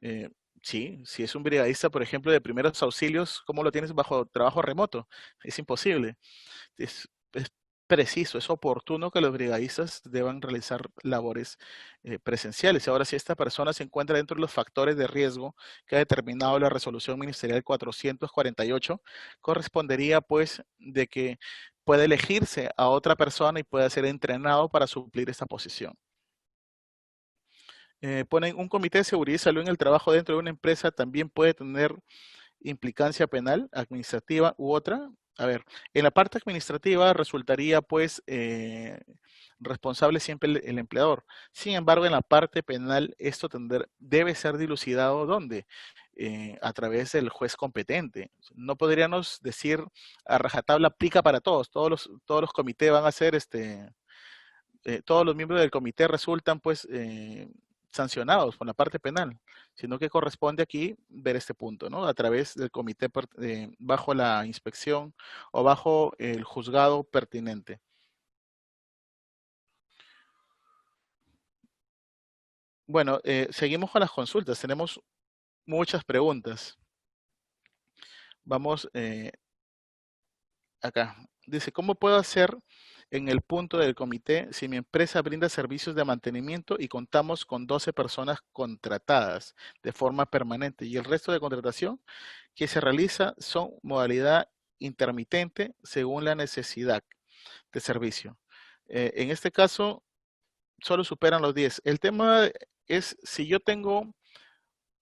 Speaker 1: eh, sí, si es un brigadista, por ejemplo, de primeros auxilios, ¿cómo lo tienes bajo trabajo remoto? Es imposible. Es preciso, es oportuno que los brigadistas deban realizar labores presenciales. Y ahora, si esta persona se encuentra dentro de los factores de riesgo que ha determinado la resolución ministerial 448, correspondería pues de que puede elegirse a otra persona y pueda ser entrenado para suplir esta posición. Ponen un comité de seguridad y salud en el trabajo dentro de una empresa también puede tener implicancia penal, administrativa u otra. A ver, en la parte administrativa resultaría pues responsable siempre el empleador. Sin embargo, en la parte penal esto debe ser dilucidado ¿dónde? A través del juez competente. No podríamos decir a rajatabla aplica para todos. Todos los comités van a ser todos los miembros del comité resultan pues sancionados con la parte penal, sino que corresponde aquí ver este punto, ¿no? A través del comité bajo la inspección o bajo el juzgado pertinente. Bueno, seguimos con las consultas. Tenemos muchas preguntas. Vamos acá. Dice, ¿cómo puedo hacer en el punto del comité si mi empresa brinda servicios de mantenimiento y contamos con 12 personas contratadas de forma permanente y el resto de contratación que se realiza son modalidad intermitente según la necesidad de servicio? En este caso, solo superan los 10. El tema es si yo tengo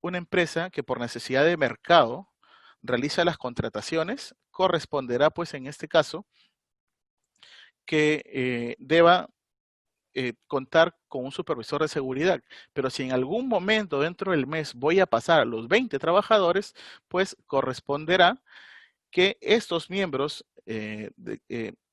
Speaker 1: una empresa que por necesidad de mercado realiza las contrataciones, corresponderá pues en este caso que deba contar con un supervisor de seguridad. Pero si en algún momento dentro del mes voy a pasar a los 20 trabajadores, pues corresponderá que estos miembros,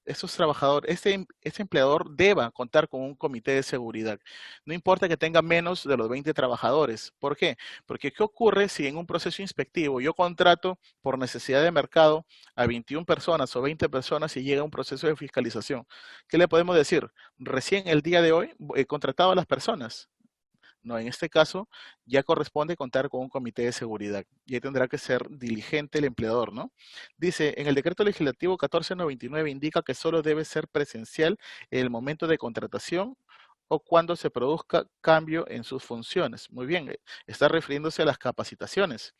Speaker 1: estos trabajadores, este empleador deba contar con un comité de seguridad. No importa que tenga menos de los 20 trabajadores. ¿Por qué? Porque ¿qué ocurre si en un proceso inspectivo yo contrato por necesidad de mercado a 21 personas o 20 personas y llega un proceso de fiscalización? ¿Qué le podemos decir? Recién el día de hoy he contratado a las personas. No, en este caso ya corresponde contar con un comité de seguridad y ahí tendrá que ser diligente el empleador, ¿no? Dice, en el decreto legislativo 1499 indica que solo debe ser presencial en el momento de contratación o cuando se produzca cambio en sus funciones. Muy bien, está refiriéndose a las capacitaciones.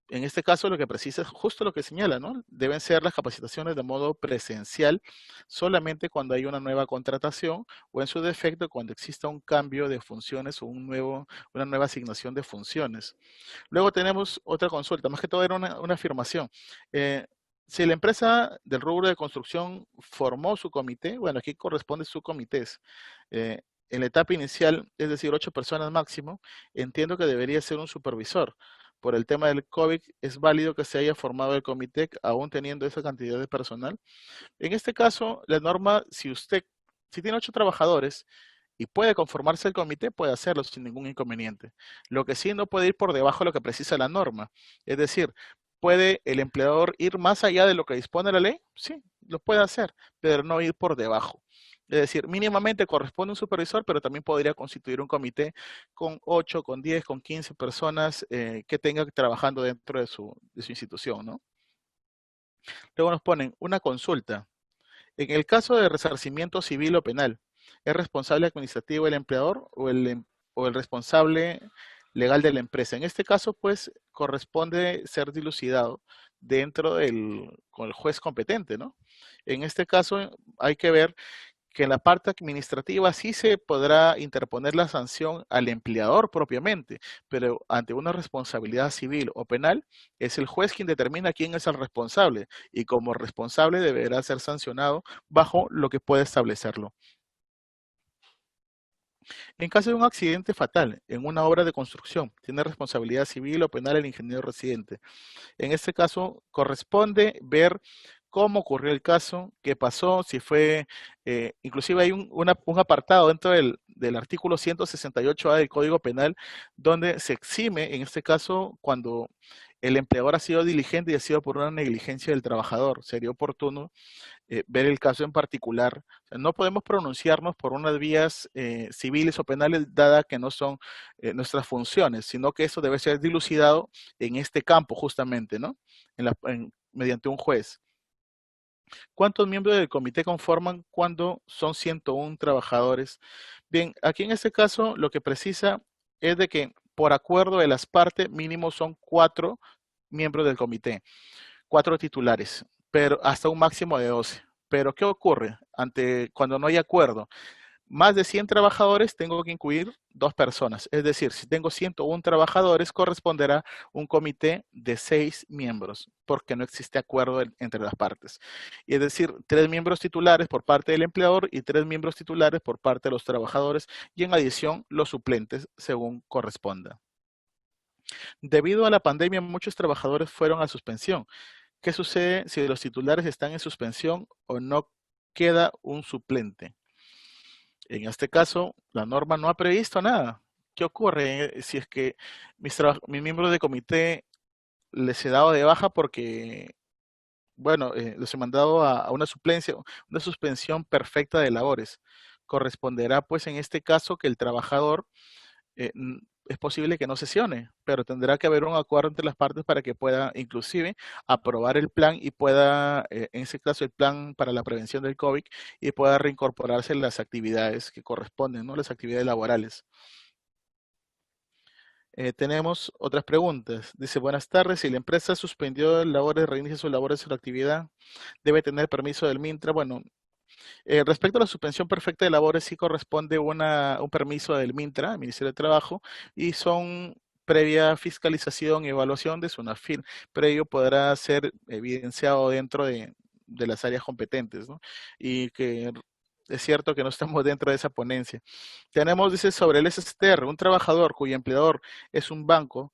Speaker 1: En este caso lo que precisa es justo lo que señala, ¿no? Deben ser las capacitaciones de modo presencial solamente cuando hay una nueva contratación o en su defecto cuando exista un cambio de funciones o una nueva asignación de funciones. Luego tenemos otra consulta, más que todo era una afirmación. Si la empresa del rubro de construcción formó su comité, bueno, aquí corresponde su comités. En la etapa inicial, es decir, 8 personas máximo, entiendo que debería ser un supervisor. Por el tema del COVID, es válido que se haya formado el comité aún teniendo esa cantidad de personal. En este caso, la norma, si tiene 8 trabajadores y puede conformarse el comité, puede hacerlo sin ningún inconveniente. Lo que sí no puede ir por debajo de lo que precisa la norma. Es decir, ¿puede el empleador ir más allá de lo que dispone la ley? Sí, lo puede hacer, pero no ir por debajo. Es decir, mínimamente corresponde un supervisor, pero también podría constituir un comité con 8, con 10, con 15 personas que tengan trabajando dentro de su institución, ¿no? Luego nos ponen una consulta. En el caso de resarcimiento civil o penal, ¿es responsable administrativo el empleador o el responsable legal de la empresa? En este caso, pues, corresponde ser dilucidado con el juez competente, ¿no? En este caso, hay que ver que en la parte administrativa sí se podrá interponer la sanción al empleador propiamente, pero ante una responsabilidad civil o penal, es el juez quien determina quién es el responsable y como responsable deberá ser sancionado bajo lo que puede establecerlo. En caso de un accidente fatal en una obra de construcción, tiene responsabilidad civil o penal el ingeniero residente. En este caso, corresponde ver cómo ocurrió el caso, qué pasó, si fue, inclusive hay un apartado dentro del artículo 168A del Código Penal donde se exime, en este caso, cuando el empleador ha sido diligente y ha sido por una negligencia del trabajador. Sería oportuno ver el caso en particular. O sea, no podemos pronunciarnos por unas vías civiles o penales, dada que no son nuestras funciones, sino que eso debe ser dilucidado en este campo justamente, ¿no? Mediante un juez. ¿Cuántos miembros del comité conforman cuando son 101 trabajadores? Bien, aquí en este caso lo que precisa es de que por acuerdo de las partes mínimo son 4 miembros del comité, 4 titulares, pero hasta un máximo de 12. Pero ¿qué ocurre cuando no hay acuerdo? Más de 100 trabajadores tengo que incluir 2 personas. Es decir, si tengo 101 trabajadores, corresponderá un comité de 6 miembros, porque no existe acuerdo entre las partes. Y es decir, 3 miembros titulares por parte del empleador y 3 miembros titulares por parte de los trabajadores, y en adición los suplentes según corresponda. Debido a la pandemia, muchos trabajadores fueron a suspensión. ¿Qué sucede si los titulares están en suspensión o no queda un suplente? En este caso, la norma no ha previsto nada. ¿Qué ocurre si es que mis miembros de comité les he dado de baja porque, bueno, los he mandado a una suplencia, una suspensión perfecta de labores? Corresponderá, pues, en este caso, que el trabajador es posible que no sesione, pero tendrá que haber un acuerdo entre las partes para que pueda inclusive aprobar el plan y pueda, en ese caso, el plan para la prevención del COVID, y pueda reincorporarse en las actividades que corresponden, ¿no? Las actividades laborales. Tenemos otras preguntas. Dice, buenas tardes, si la empresa suspendió labores, reinicia sus labores o la actividad, ¿debe tener permiso del Mintra? Bueno, respecto a la suspensión perfecta de labores, sí corresponde un permiso del Mintra, Ministerio de Trabajo, y son previa fiscalización y evaluación de SUNAFIL. Previo podrá ser evidenciado dentro de las áreas competentes, ¿no? Y que es cierto que no estamos dentro de esa ponencia. Tenemos, dice, sobre el SSTR, un trabajador cuyo empleador es un banco,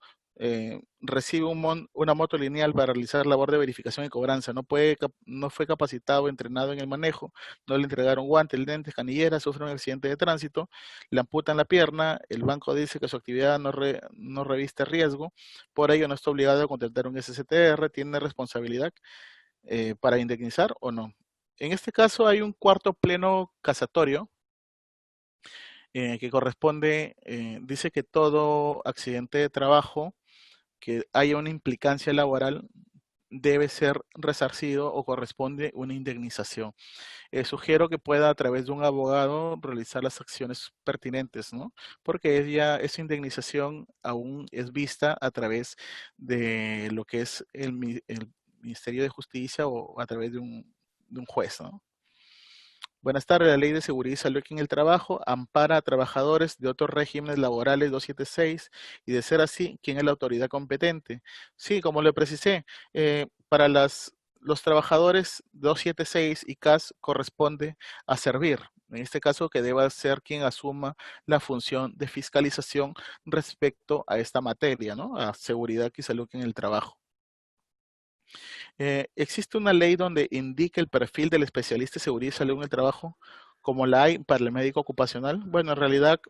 Speaker 1: recibe una moto lineal para realizar labor de verificación y cobranza. No fue capacitado o entrenado en el manejo, no le entregaron guantes, lentes, canilleras, sufre un accidente de tránsito, le amputan la pierna, el banco dice que su actividad no reviste riesgo, por ello no está obligado a contratar un SSTR, tiene responsabilidad para indemnizar o no. En este caso hay un cuarto pleno casatorio que corresponde, dice que todo accidente de trabajo que haya una implicancia laboral debe ser resarcido o corresponde una indemnización. Sugiero que pueda a través de un abogado realizar las acciones pertinentes, ¿no? Porque esa indemnización aún es vista a través de lo que es el Ministerio de Justicia o a través de un juez, ¿no? Buenas tardes. La Ley de Seguridad y Salud en el Trabajo ampara a trabajadores de otros regímenes laborales 276, y de ser así, ¿quién es la autoridad competente? Sí, como le precisé, para los trabajadores 276 y CAS corresponde a servir. En este caso, que deba ser quien asuma la función de fiscalización respecto a esta materia, ¿no? A seguridad y salud en el trabajo. ¿Existe una ley donde indique el perfil del especialista de seguridad y salud en el trabajo, como la hay para el médico ocupacional? Bueno, en realidad,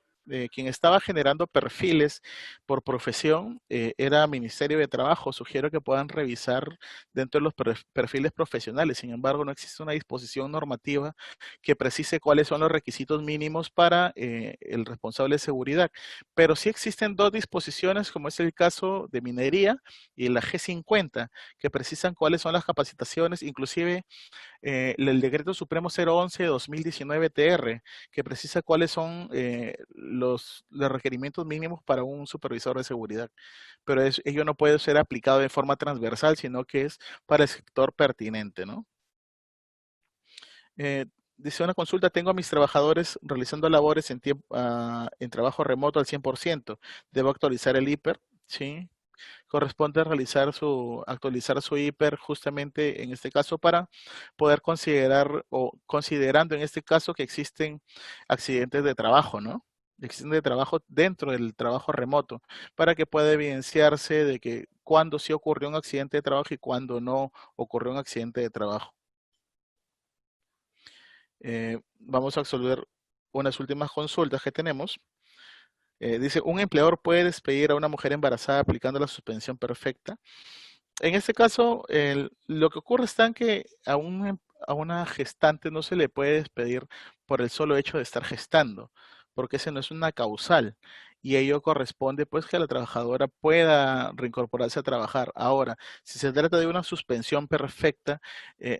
Speaker 1: quien estaba generando perfiles por profesión era Ministerio de Trabajo. Sugiero que puedan revisar dentro de los perfiles profesionales. Sin embargo, no existe una disposición normativa que precise cuáles son los requisitos mínimos para el responsable de seguridad. Pero sí existen 2 disposiciones, como es el caso de minería y la G50, que precisan cuáles son las capacitaciones, inclusive el Decreto Supremo 011-2019-TR, que precisa cuáles son los requerimientos mínimos para un supervisor de seguridad. Pero ello no puede ser aplicado de forma transversal, sino que es para el sector pertinente, ¿no? Dice una consulta, tengo a mis trabajadores realizando labores en trabajo remoto al 100%. ¿Debo actualizar el IPER? Sí, corresponde actualizar su hiper justamente en este caso para poder considerar o considerando en este caso que existen accidentes de trabajo, ¿no? Existen de trabajo dentro del trabajo remoto, para que pueda evidenciarse de que cuándo sí ocurrió un accidente de trabajo y cuándo no ocurrió un accidente de trabajo. Vamos a resolver unas últimas consultas que tenemos. Dice, ¿un empleador puede despedir a una mujer embarazada aplicando la suspensión perfecta? En este caso, lo que ocurre es que a una gestante no se le puede despedir por el solo hecho de estar gestando, porque ese no es una causal. Y ello corresponde pues que la trabajadora pueda reincorporarse a trabajar. Ahora, si se trata de una suspensión perfecta,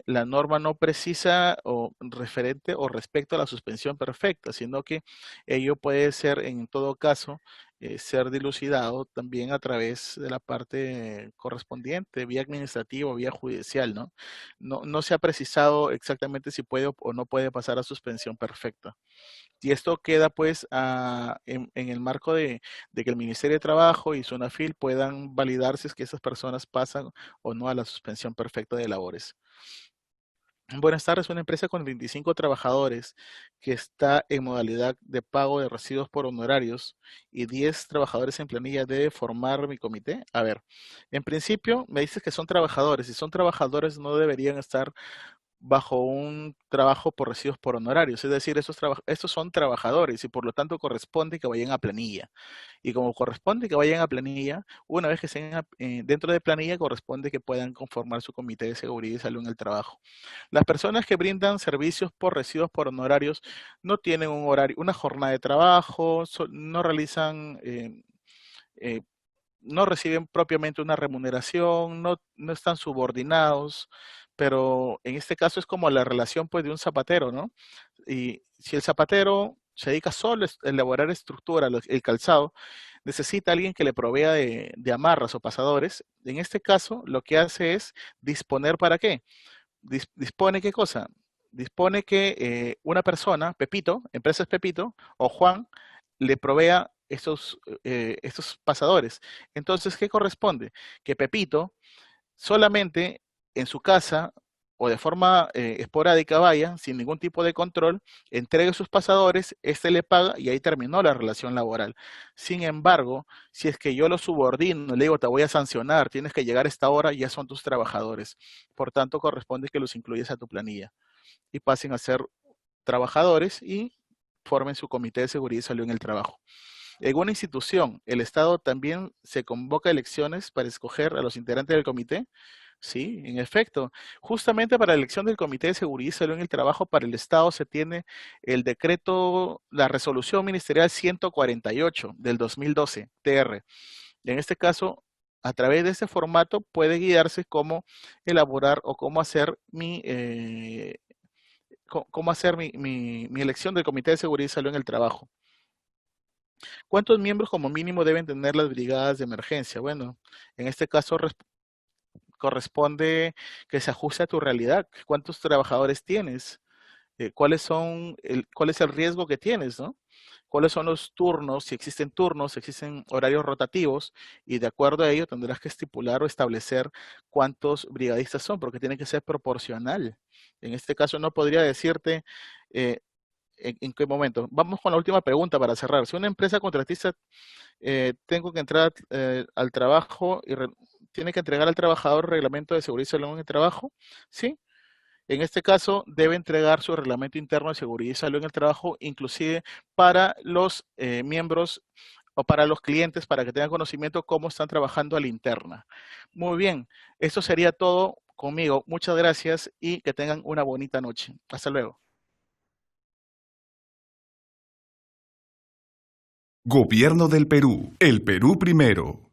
Speaker 1: la norma no precisa o referente o respecto a la suspensión perfecta, sino que ello puede ser en todo caso ser dilucidado también a través de la parte correspondiente, vía administrativa o vía judicial, ¿no? No se ha precisado exactamente si puede o no puede pasar a suspensión perfecta. Y esto queda pues en el marco de que el Ministerio de Trabajo y SUNAFIL puedan validar si es que esas personas pasan o no a la suspensión perfecta de labores. Buenas tardes, una empresa con 25 trabajadores que está en modalidad de pago de residuos por honorarios y 10 trabajadores en planilla debe formar mi comité. A ver, en principio me dices que son trabajadores. Si son trabajadores no deberían estar bajo un trabajo por residuos por honorarios, es decir, estos son trabajadores y por lo tanto corresponde que vayan a planilla. Y como corresponde que vayan a planilla, una vez que estén dentro de planilla, corresponde que puedan conformar su comité de seguridad y salud en el trabajo. Las personas que brindan servicios por residuos por honorarios no tienen un horario, una jornada de trabajo, no realizan eh, no reciben propiamente una remuneración, no están subordinados, pero en este caso es como la relación pues de un zapatero, ¿no? Y si el zapatero se dedica solo a elaborar estructura, el calzado, necesita alguien que le provea de amarras o pasadores. En este caso, lo que hace es disponer para qué. Dispone qué cosa. Dispone que una persona, Pepito, empresas Pepito o Juan, le provea estos pasadores. Entonces, ¿qué corresponde? Que Pepito solamente en su casa o de forma esporádica vaya, sin ningún tipo de control, entregue sus pasadores, este le paga y ahí terminó la relación laboral. Sin embargo, si es que yo lo subordino, le digo, te voy a sancionar, tienes que llegar a esta hora, ya son tus trabajadores. Por tanto, corresponde que los incluyes a tu planilla y pasen a ser trabajadores y formen su comité de seguridad y salud en el trabajo. En una institución, el Estado también se convoca elecciones para escoger a los integrantes del comité. Sí, en efecto. Justamente para la elección del Comité de Seguridad y Salud en el Trabajo para el Estado se tiene el decreto, la resolución ministerial 148 del 2012, TR. Y en este caso, a través de este formato puede guiarse cómo elaborar o cómo hacer mi elección del Comité de Seguridad y Salud en el Trabajo. ¿Cuántos miembros como mínimo deben tener las brigadas de emergencia? Bueno, en este caso corresponde que se ajuste a tu realidad. ¿Cuántos trabajadores tienes? ¿Cuál es el riesgo que tienes, ¿no? ¿Cuáles son los turnos? Si existen turnos, si existen horarios rotativos, y de acuerdo a ello tendrás que estipular o establecer cuántos brigadistas son, porque tiene que ser proporcional. En este caso no podría decirte eh, en qué momento. Vamos con la última pregunta para cerrar. Si una empresa contratista tengo que entrar al trabajo y tiene que entregar al trabajador reglamento de seguridad y salud en el trabajo, ¿sí? En este caso, debe entregar su reglamento interno de seguridad y salud en el trabajo, inclusive para los miembros o para los clientes, para que tengan conocimiento cómo están trabajando a la interna. Muy bien, esto sería todo conmigo. Muchas gracias y que tengan una bonita noche. Hasta luego.
Speaker 2: Gobierno del Perú. El Perú primero.